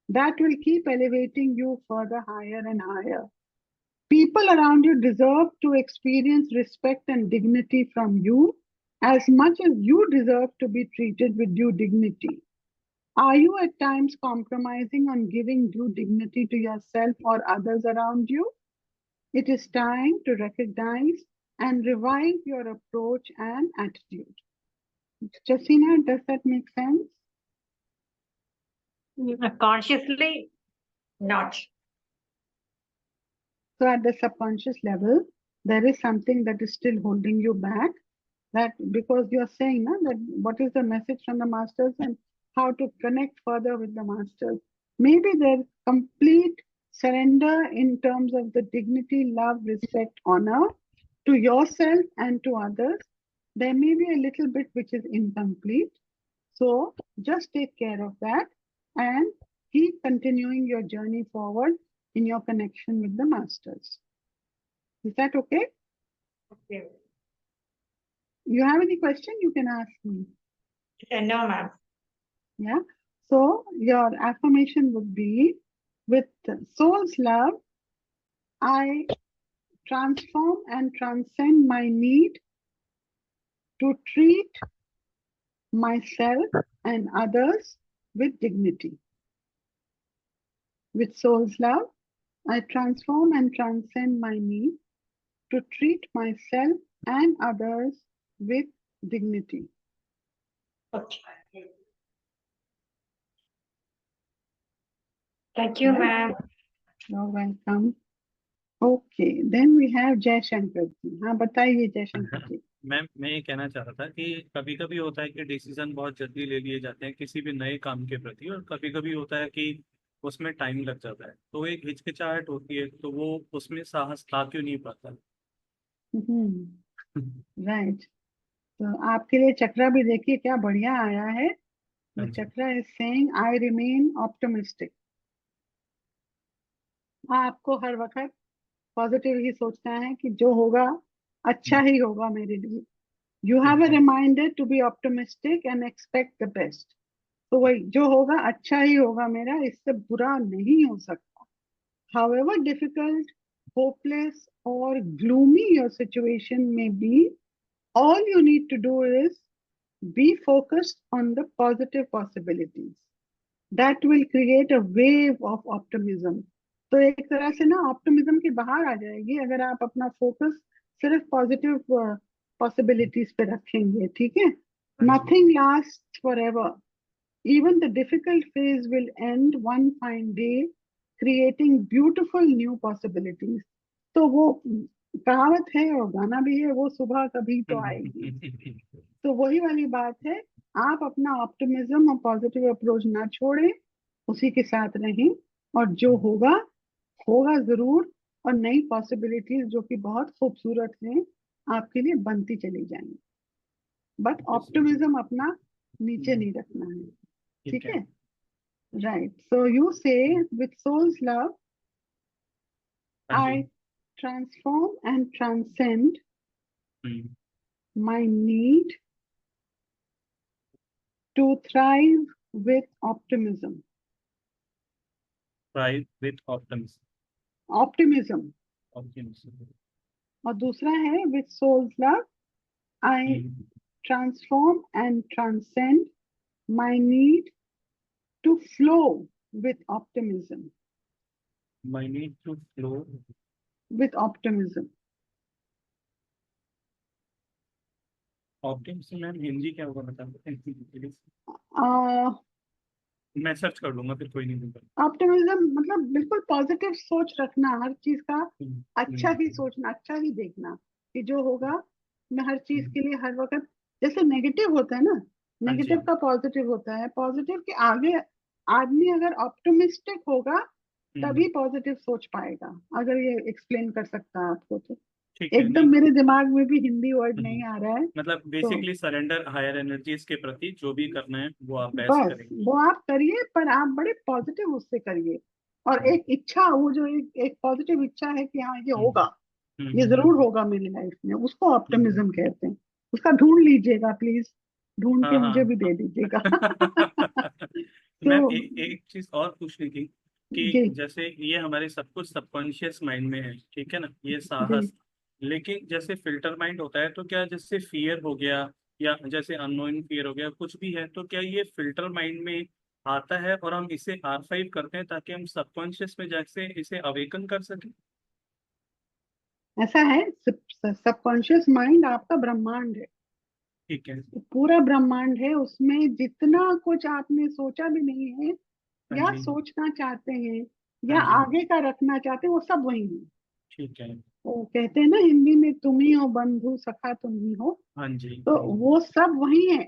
That will keep elevating you further higher and higher. People around you deserve to experience respect and dignity from you as much as you deserve to be treated with due dignity. Are you at times compromising on giving due dignity to yourself or others around you? It is time to recognize and revive your approach and attitude. Jasina, does that make sense? Consciously, not. So at the subconscious level, there is something that is still holding you back. That because you're saying that what is the message from the masters and how to connect further with the masters. Maybe their complete surrender in terms of the dignity, love, respect, honor to yourself and to others. There may be a little bit which is incomplete. So just take care of that and keep continuing your journey forward in your connection with the masters. Is that okay? Okay. You have any question, you can ask me. No, ma'am. Yeah. So your affirmation would be, with soul's love, I transform and transcend my need to treat myself and others with dignity. With soul's love, I transform and transcend my need to treat myself and others with dignity. Okay. Thank you, ma'am. You're welcome. Okay, then we have Jai Shankar ji. हाँ बताइए जय Shankar ji. Ma'am मैं ये कहना चाह रहा था कि कभी कभी होता है कि डिसीजन बहुत जल्दी ले लिए जाते हैं किसी भी नए काम के प्रति, और कभी कभी होता है कि उसमें टाइम लग जाता है, तो एक हिचकिचाहट होती है, तो वो उसमें साहस ला क्यों नहीं पाता? राइट. तो आपके लिए चक्रा भी देखिए क्या बढ़िया आया है. The chakra is saying I remain optimistic. आपको हर वक्त पॉजिटिव ही सोचना है कि जो होगा अच्छा ही होगा मेरे लिए. You have a reminder to be optimistic and expect the best. तो वही जो होगा अच्छा ही होगा मेरा, इससे बुरा नहीं हो सकता. However difficult, hopeless or gloomy your situation may be, all you need to do is be focused on the positive possibilities. That will create a wave of optimism. तो एक तरह से ना ऑप्टिमिज्म की बाहर आ जाएगी अगर आप अपना फोकस सिर्फ पॉजिटिव पॉसिबिलिटीज पे रखेंगे. ठीक है. Nothing last forever. Even the difficult phase will end one fine day, creating beautiful new possibilities. तो वो कहावत है और गाना भी है, वो सुबह कभी तो आएगी. तो वही वाली बात है, आप अपना ऑप्टिमिज्म और पॉजिटिव अप्रोच ना छोड़ें, उसी के साथ रहें, और जो होगा होगा जरूर, और नई पॉसिबिलिटीज जो कि बहुत खूबसूरत हैं आपके लिए बनती चली जाएंगी. बट ऑप्टिमिज्म अपना नीचे नहीं रखना है. ठीक है. Right. So you say, with soul's love, हाँ जी। I transform and transcend hmm, my need to thrive with optimism. thrive with optimism. Optimism. Optimism. और दूसरा है, with soul's love, I transform and transcend my need to flow with optimism. My need to flow. With optimism. Optimism ma'am Hindi क्या होगा बता दो। मैं search कर लूंगा फिर, कोई नहीं दूंगा। ऑप्टिमिज्म मतलब बिल्कुल पॉजिटिव सोच रखना, हर चीज का अच्छा ही हम्म, सोचना, अच्छा ही देखना कि जो होगा, मैं हर चीज के लिए हर वक्त, जैसे नेगेटिव होता है ना, हाँ जी। नेगेटिव का पॉजिटिव होता है, पॉजिटिव के आगे आदमी अगर ऑप्टिमिस्टिक होगा तभी पॉजिटिव सोच पाएगा। अगर ये एक्सप्लेन कर सकता है आपको तो। ठीक है। एकदम नहीं, मेरे दिमाग में भी हिंदी वर्ड नहीं आ रहा है, मतलब तो बेसिकली सरेंडर हायर एनर्जीज के प्रति जो भी करना है वो आप बेस्ट बस करेंगे। वो आप करिए, पर आप बड़े पॉजिटिव उससे करिए। और एक इच्छा, वो जो एक पॉजिटिव इच्छा है कि हाँ ये होगा, ये जरूर होगा मेरी लाइफ में, उसको ऑप्टिमिज्म कहते हैं। उसका ढूंढ लीजिएगा प्लीज, ढूंढ के हाँ मुझे भी हाँ। दे दीजिएगा। मैम तो एक चीज और पूछनी थी कि जी जैसे ये हमारे सब कुछ सबकॉन्शियस माइंड में है, ठीक है ना, ये जी, साहस, लेकिन जैसे फिल्टर माइंड होता है तो क्या जैसे फियर हो गया या जैसे अननोइंग फियर हो गया कुछ भी है, तो क्या ये फिल्टर माइंड में आता है और हम इसे आर्काइव करते हैं ताकि हम सबकॉन्शियस में जैसे इसे अवेकन कर सकें? ऐसा है। सबकॉन्शियस माइंड आपका ब्रह्मांड है, ठीक है। पूरा ब्रह्मांड है, उसमें जितना कुछ आपने सोचा भी नहीं है हाँ या जी। सोचना चाहते हैं हाँ या जी। आगे का रखना चाहते हैं, वो सब वही है। ठीक है। वो कहते हैं ना हिंदी में, तुम ही हो बंधु सखा तुम ही हो, हाँ जी। तो वो सब वही है।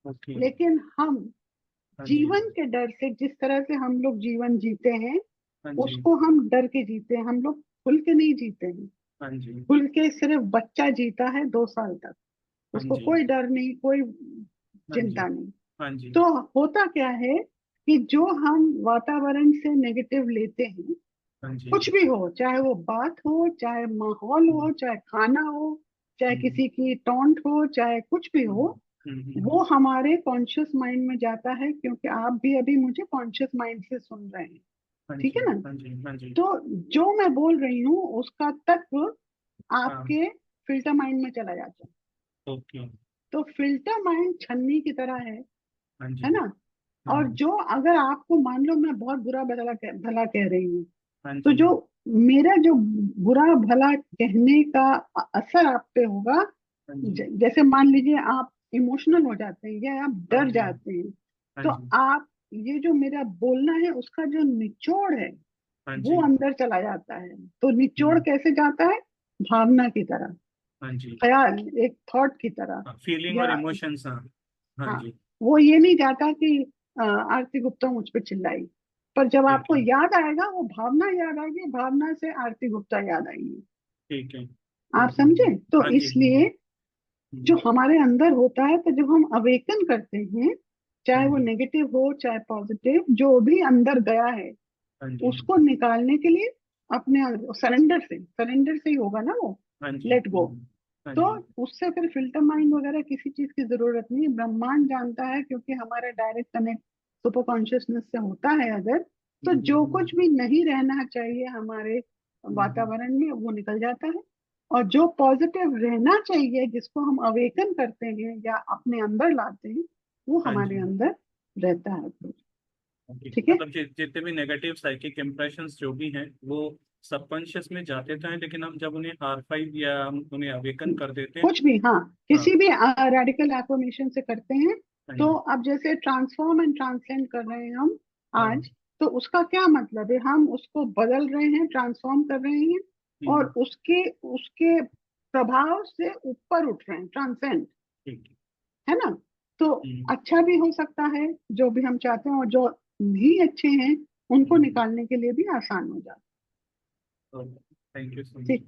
ओके। लेकिन हम हाँ जी। जीवन के डर से, जिस तरह से हम लोग जीवन जीते हैं, हाँ जी। उसको हम डर के जीते हैं। हम लोग खुल के नहीं जीते हैं। हाँ जी। खुल के सिर्फ बच्चा जीता है 2 साल तक, हाँ उसको जी। कोई डर नहीं, कोई हाँ जी। चिंता नहीं। हाँ जी। तो होता क्या है कि जो हम वातावरण से नेगेटिव लेते हैं, हाँ जी। कुछ भी हो, चाहे वो बात हो, चाहे माहौल हो, चाहे खाना हो, चाहे किसी की टोंट हो, चाहे कुछ भी हो, वो हमारे कॉन्शियस माइंड में जाता है। क्योंकि आप भी अभी मुझे कॉन्शियस माइंड से सुन रहे हैं, हाँ ठीक है जी। ना? हाँ जी। हाँ जी। तो जो मैं बोल रही हूँ उसका तत्व हाँ। आपके फिल्टर माइंड में चला जाता है। ओके। तो फिल्टर माइंड छन्नी की तरह हाँ है जी। ना? और हाँ। जो, अगर आपको मान लो मैं बहुत बुरा भला कह रही हूँ, हाँ तो जी। जो मेरा जो बुरा भला कहने का असर आप पे होगा, हाँ जी। जैसे मान लीजिए आप इमोशनल हो जाते हैं या आप हाँ डर जी। जाते हैं, हाँ तो जी। आप, ये जो मेरा बोलना है उसका जो निचोड़ है हाँ वो जी। अंदर चला जाता है। तो निचोड़ कैसे जाता है? भावना की तरह, हाँ जी। ख्याल, एक थॉट की तरह। फीलिंग और या इमोशंस। हाँ। हाँ हाँ, जी। वो ये नहीं चाहता कि आरती गुप्ता मुझ पे चिल्लाई, पर जब ठीक आपको है। याद आएगा, वो भावना याद आएगी, भावना से आरती गुप्ता याद आएंगी। ठीक है। आप समझे? तो हाँ जी। इसलिए जो हमारे अंदर होता है, तो जब हम अवेकन करते हैं, चाहे वो नेगेटिव हो चाहे पॉजिटिव, जो भी अंदर गया है हाँ जी। उसको निकालने के लिए अपने सरेंडर से ही होगा ना वो, हाँ जी। Let go. हाँ तो जी। उससे फिर फिल्टर माइंड वगैरह किसी चीज की जरूरत नहीं है। ब्रह्मांड जानता है, क्योंकि हमारा डायरेक्ट कनेक्ट सुपर कॉन्शियसनेस से होता है अगर, तो जो कुछ भी नहीं रहना चाहिए हमारे वातावरण में वो निकल जाता है। और जो पॉजिटिव रहना चाहिए, जिसको हम अवेकन करते हैं या अपने अंदर लाते हैं, वो हाँ हमारे जी। अंदर रहता है फिर। ओके। ठीक है? मतलब जितने भी नेगेटिव साइकिक इम्प्रेशंस जो भी हैं वो सबकॉन्शियस में जाते तो हैं, लेकिन हम जब उन्हें आर्काइव या हम उन्हें अवेकन कर देते हैं। कुछ भी, हाँ, हाँ। किसी भी रेडिकल एफर्मेशन से करते हैं। हाँ तो जी। अब जैसे ट्रांसफॉर्म एंड ट्रांसलेंड कर रहे हैं हम हाँ। आज, तो उसका क्या मतलब है? हम उसको बदल रहे हैं, ट्रांसफॉर्म कर रहे हैं, और उसके उसके प्रभाव से ऊपर उठ रहे हैं, ट्रांसेंड, ठीक है ना? तो है। अच्छा भी हो सकता है जो भी हम चाहते हैं, और जो नहीं अच्छे हैं उनको निकालने के लिए भी आसान हो जाता थैंक यू सो है। मच। ठीक,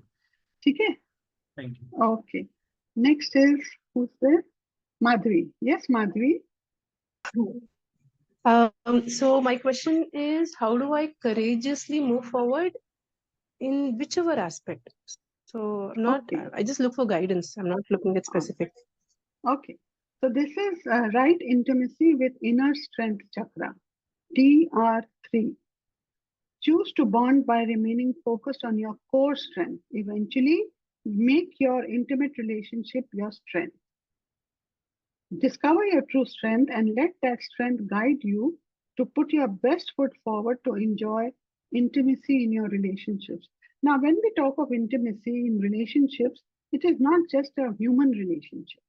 ठीक है। Thank you. Okay, next is Madhavi. Yes Madhavi. So my question is, how do I courageously move forward in whichever aspect? So I'm not, Okay. I just look for guidance. I'm not looking at specific. Okay. So this is right intimacy with inner strength chakra, TR3. Choose to bond by remaining focused on your core strength. Eventually, make your intimate relationship your strength. Discover your true strength and let that strength guide you to put your best foot forward to enjoy intimacy in your relationships. Now, when we talk of intimacy in relationships, it is not just a human relationship.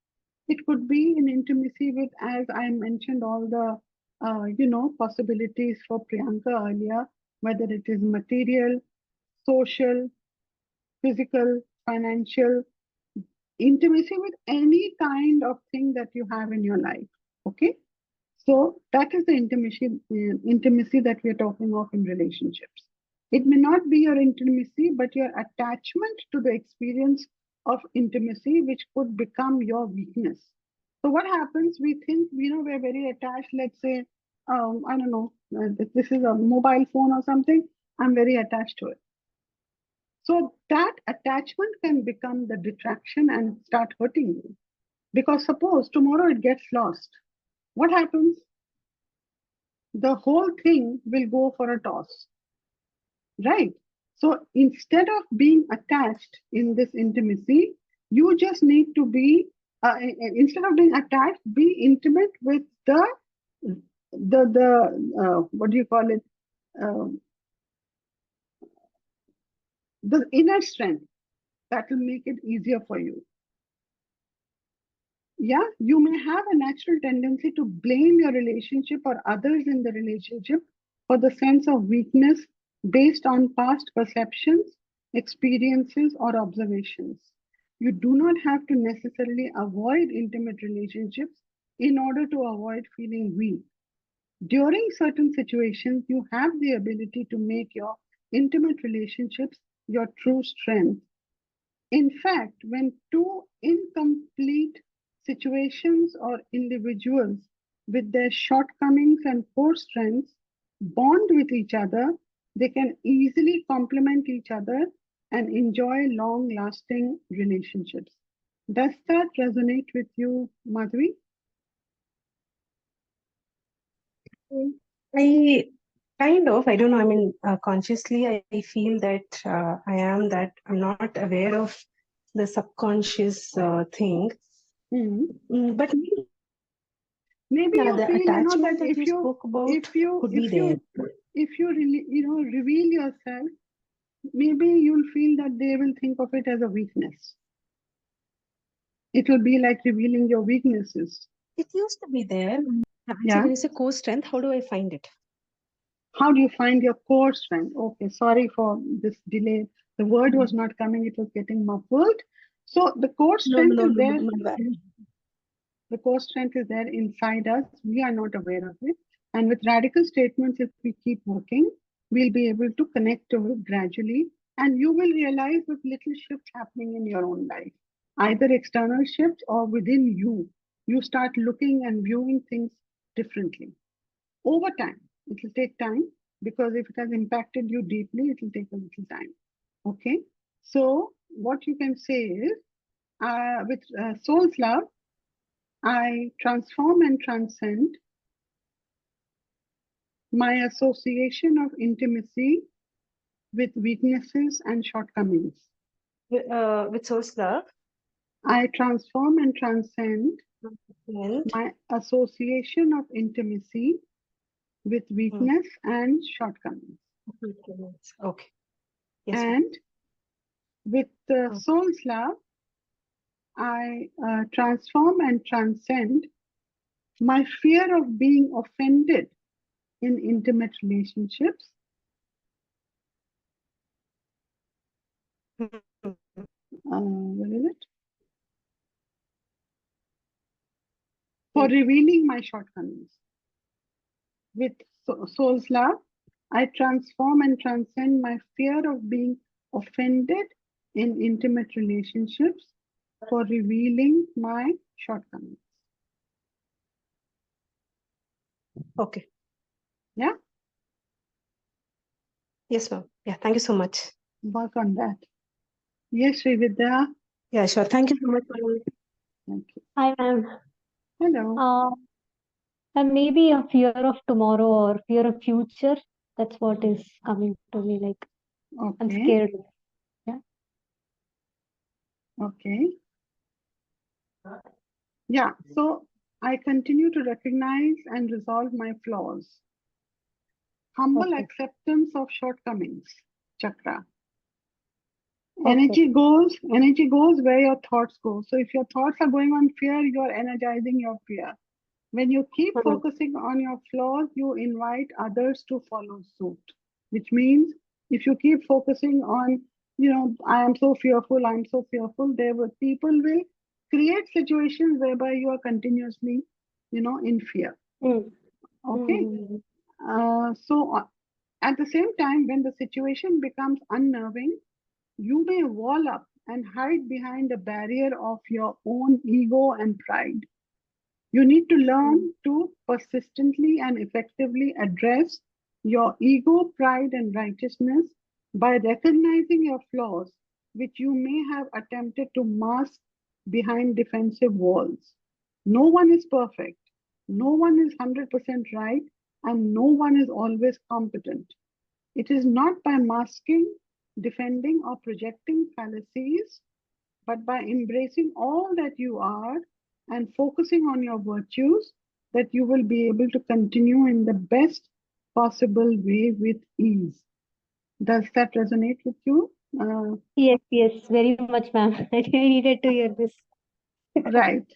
It could be in intimacy with, as I mentioned, all the possibilities for Priyanka earlier, whether it is material, social, physical, financial, intimacy with any kind of thing that you have in your life. Okay, so that is the intimacy that we are talking of in relationships. It may not be your intimacy, but your attachment to the experience of intimacy, which could become your weakness. So what happens? We think we're very attached. Let's say, I don't know, this is a mobile phone or something. I'm very attached to it. So that attachment can become the detraction and start hurting you. Because suppose tomorrow it gets lost, what happens? The whole thing will go for a toss, right? So instead of being attached in this intimacy, you just need to be, instead of being attached, be intimate with the what do you call it? Um, the inner strength that will make it easier for you. Yeah, you may have a natural tendency to blame your relationship or others in the relationship for the sense of weakness based on past perceptions, experiences, or observations. You do not have to necessarily avoid intimate relationships in order to avoid feeling weak. During certain situations, you have the ability to make your intimate relationships your true strength. In fact, when two incomplete situations or individuals with their shortcomings and core strengths bond with each other, they can easily complement each other and enjoy long lasting relationships. Does that resonate with you, Madhvi? I kind of, I don't know, I mean, consciously, I feel that I am that I'm not aware of the subconscious thing. But Maybe you the feel, attachment that that you spoke about could be there. if you really, reveal yourself, maybe you'll feel that they will think of it as a weakness. It will be like revealing your weaknesses. It used to be there. Yeah. So when you say core strength, how do I find it? How do you find your core strength? Okay, sorry for this delay. The word was not coming, it was getting muffled. So the core strength is there. The core strength is there inside us. We are not aware of it. And with radical statements, if we keep working, we'll be able to connect to it gradually. And you will realize with little shifts happening in your own life, either external shifts or within you. You start looking and viewing things differently. Over time, it will take time because if it has impacted you deeply, it will take a little time. Okay. So, what you can say is with Soul's Love, I transform and transcend my association of intimacy with weaknesses and shortcomings. With Soul's Love, I transform and transcend my association of intimacy with weakness and shortcomings. Okay. Yes, and with Soul's Love, I transform and transcend my fear of being offended in intimate relationships. What is it? For revealing my shortcomings. With Soul's Love, I transform and transcend my fear of being offended in intimate relationships for revealing my shortcomings. Okay. Yeah, Yes, ma'am. Yeah, thank you so much. work on that. Yes, Srividya. Yeah, sure. Thank you so much, ma'am. Thank you. Hi, ma'am. Hello. And maybe a fear of tomorrow or fear of future. That's what is coming to me. Like I'm Okay. scared. Yeah. Okay. Yeah. So I continue to recognize and resolve my flaws. Humble Okay. acceptance of shortcomings. Chakra. Okay. Energy goes where your thoughts go. So if your thoughts are going on fear, you're energizing your fear. When you keep Mhm. focusing on your flaws, you invite others to follow suit. Which means if you keep focusing on, I am so fearful, people will create situations whereby you are continuously, in fear. Mm. Okay. Mhm. At the same time, when the situation becomes unnerving, you may wall up and hide behind the barrier of your own ego and pride. You need to learn to persistently and effectively address your ego, pride, and righteousness by recognizing your flaws, which you may have attempted to mask behind defensive walls. No one is perfect, no one is 100% right, and no one is always competent. It is not by masking, defending, or projecting fallacies, but by embracing all that you are and focusing on your virtues, that you will be able to continue in the best possible way with ease. Does that resonate with you? Yes, yes, very much, ma'am. I really needed to hear this. Right.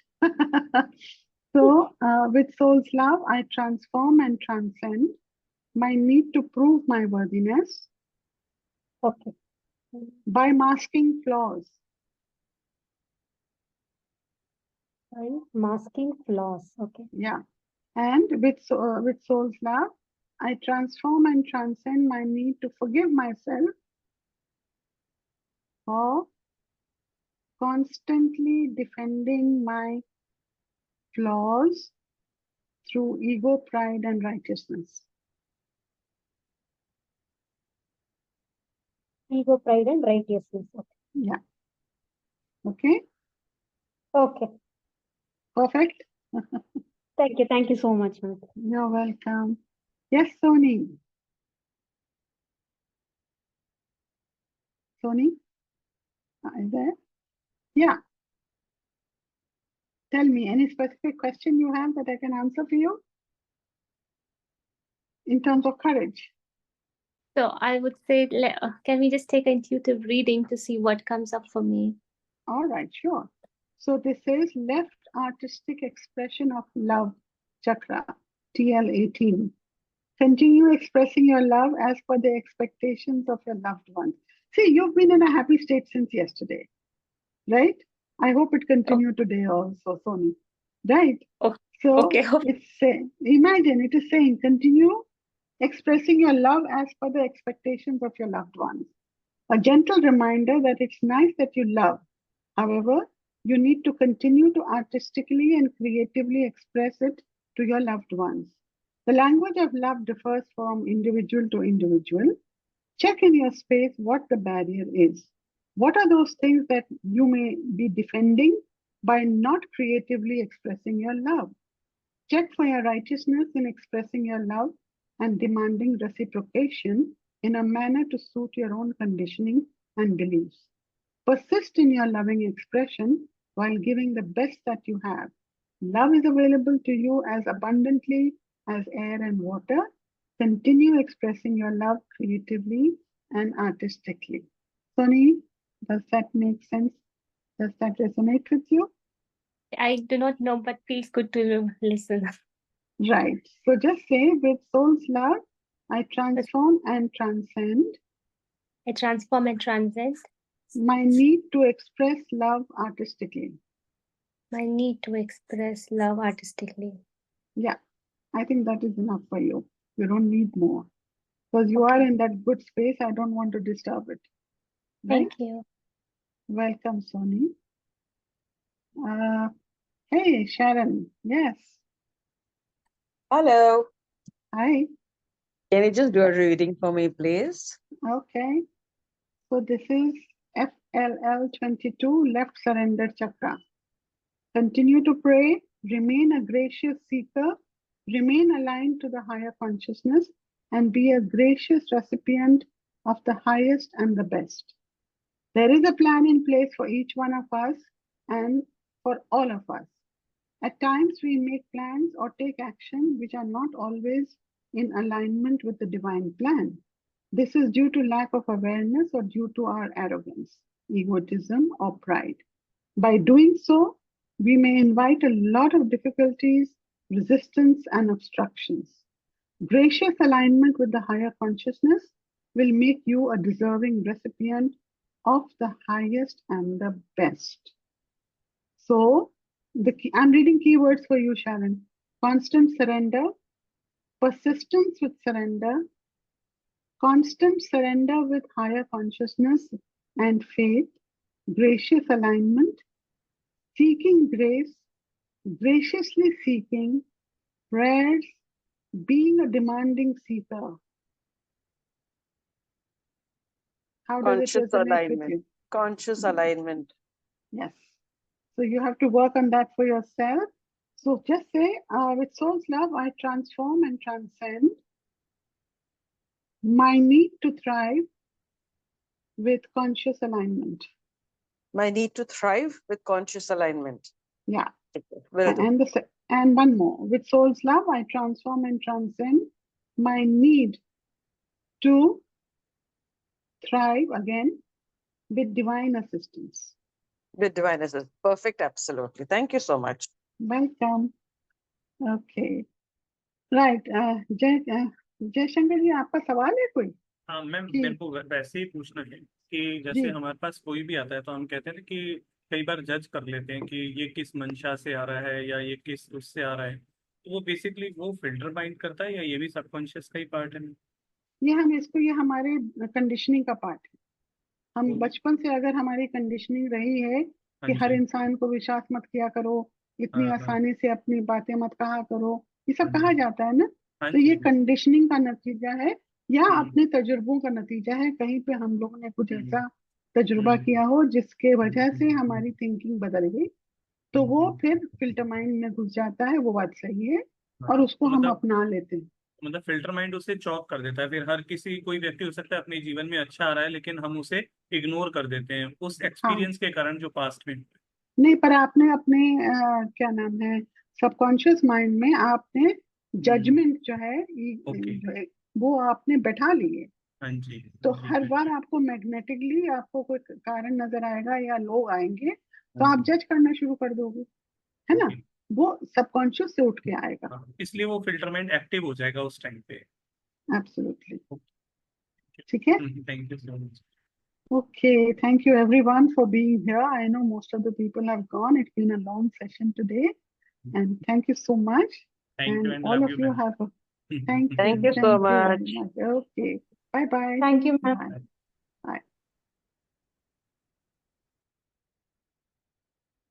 So, with soul's love, I transform and transcend my need to prove my worthiness Okay. by masking flaws. I'm masking flaws. Okay. Yeah. And with soul's love, I transform and transcend my need to forgive myself for constantly defending my flaws through ego, pride, and righteousness. Ego, pride, and righteousness. Okay. Yeah. Okay. Okay. Perfect. Thank you. Thank you so much, ma'am. You're welcome. Yes, Sony. Sony, are you there? Yeah. Tell me any specific question you have that I can answer for you in terms of courage. So I would say, can we just take an intuitive reading to see what comes up for me? All right, sure. So this says left artistic expression of love chakra, TL18. Continue expressing your love as per the expectations of your loved ones. See, you've been in a happy state since yesterday, right? I hope it continue today also, Sony. Right? Oh, So okay. it's saying, imagine it is saying, continue expressing your love as per the expectations of your loved ones. A gentle reminder that it's nice that you love. However, you need to continue to artistically and creatively express it to your loved ones. The language of love differs from individual to individual. Check in your space what the barrier is. What are those things that you may be defending by not creatively expressing your love? Check for your righteousness in expressing your love and demanding reciprocation in a manner to suit your own conditioning and beliefs. Persist in your loving expression while giving the best that you have. Love is available to you as abundantly as air and water. Continue expressing your love creatively and artistically. Sony, does that make sense? Does that resonate with you? I do not know, but feels good to listen. Right. So just say, with soul's love, I transform and transcend I transform and transcend my need to express love artistically. my need to express love artistically. Yeah, I think that is enough for you. You don't need more. Because you are in that good space, I don't want to disturb it. Right? Thank you. Welcome, Sony. Hey, Sharon. Yes. Hello. Hi. Can you just do a reading for me, please? Okay. So this is FLL22, left surrender chakra. Continue to pray, remain a gracious seeker, remain aligned to the higher consciousness, and be a gracious recipient of the highest and the best. There is a plan in place for each one of us and for all of us. At times, we make plans or take action which are not always in alignment with the divine plan. This is due to lack of awareness or due to our arrogance, egotism, or pride. By doing so, we may invite a lot of difficulties, resistance, and obstructions. Gracious alignment with the higher consciousness will make you a deserving recipient of the highest and the best. So, I'm reading keywords for you, Sharon. Constant surrender, persistence with surrender, constant surrender with higher consciousness and faith, gracious alignment, seeking grace, graciously seeking, prayers, being a demanding seeker. How does it Conscious resonate with alignment. you? Conscious alignment. Yes. So you have to work on that for yourself. So just say, with soul's love, I transform and transcend my need to thrive with conscious alignment. My need to thrive with conscious alignment. Yeah. Will do. And one more. With soul's love, I transform and transcend my need to thrive again with divine assistance. With divine assistance. Perfect. Absolutely. Thank you so much. Welcome. Okay. Right. जय शंकर जी, आपका सवाल है कोई? हाँ ma'am, मेरे को वैसे ही पूछना है कि जैसे हमारे पास कोई भी आता है तो हम कहते हैं कि कई बार जज कर लेते हैं कि ये किस मंशा से आ रहा है या ये किस उससे आ रहा है, तो वो बेसिकली वो फिल्टर बाइंड करता है या ये भी सबकॉन्शियस का ही पार्ट है? ये हमारे कंडीशनिंग का पार्ट है। हम बचपन से अगर हमारी कंडीशनिंग रही है कि हर इंसान को विश्वास मत किया करो, इतनी आसानी से अपनी बातें मत कहा करो, ये सब कहा जाता है ना, तो ये कंडीशनिंग का नतीजा है या अपने तजुर्बों का नतीजा है। कहीं पे हम लोगों ने कुछ ऐसा तजुर्बा किया हो जिसके वजह से हमारी थिंकिंग बदल गई, तो वो फिर फिल्टर माइंड में घुस जाता है। वो बात सही है और उसको हम अपना लेते हैं। मतलब फिल्टर माइंड उसे चॉक कर देता है, फिर हर किसी कोई व्यक्ति हो सकता है अपने जीवन में अच्छा आ रहा है लेकिन हम उसे इग्नोर कर देते हैं उस एक्सपीरियंस के कारण जो पास्ट में नहीं। पर आपने अपने क्या नाम है सबकॉन्शियस माइंड में आपने जजमेंट जो है वो आपने बैठा लिए। हाँ जी। तो हर बार आपको मैग्नेटिकली आपको कोई कारण नजर आएगा या लोग आएंगे तो आप जज करना शुरू कर दोगे, है ना? वो सबकॉन्शियस से उठ के आएगा, इसलिए वो फिल्टर माइंड एक्टिव हो जाएगा उस टाइम पे। एब्सोल्युटली। ठीक है। Thank you so much. Okay, thank you everyone for being here. I know most of the people have gone. It's been a long session today, and thank you so much. Thank you and all love of you, you have a thank you. Thank you so much. Very much. Okay, bye bye. Thank you, ma'am. Bye.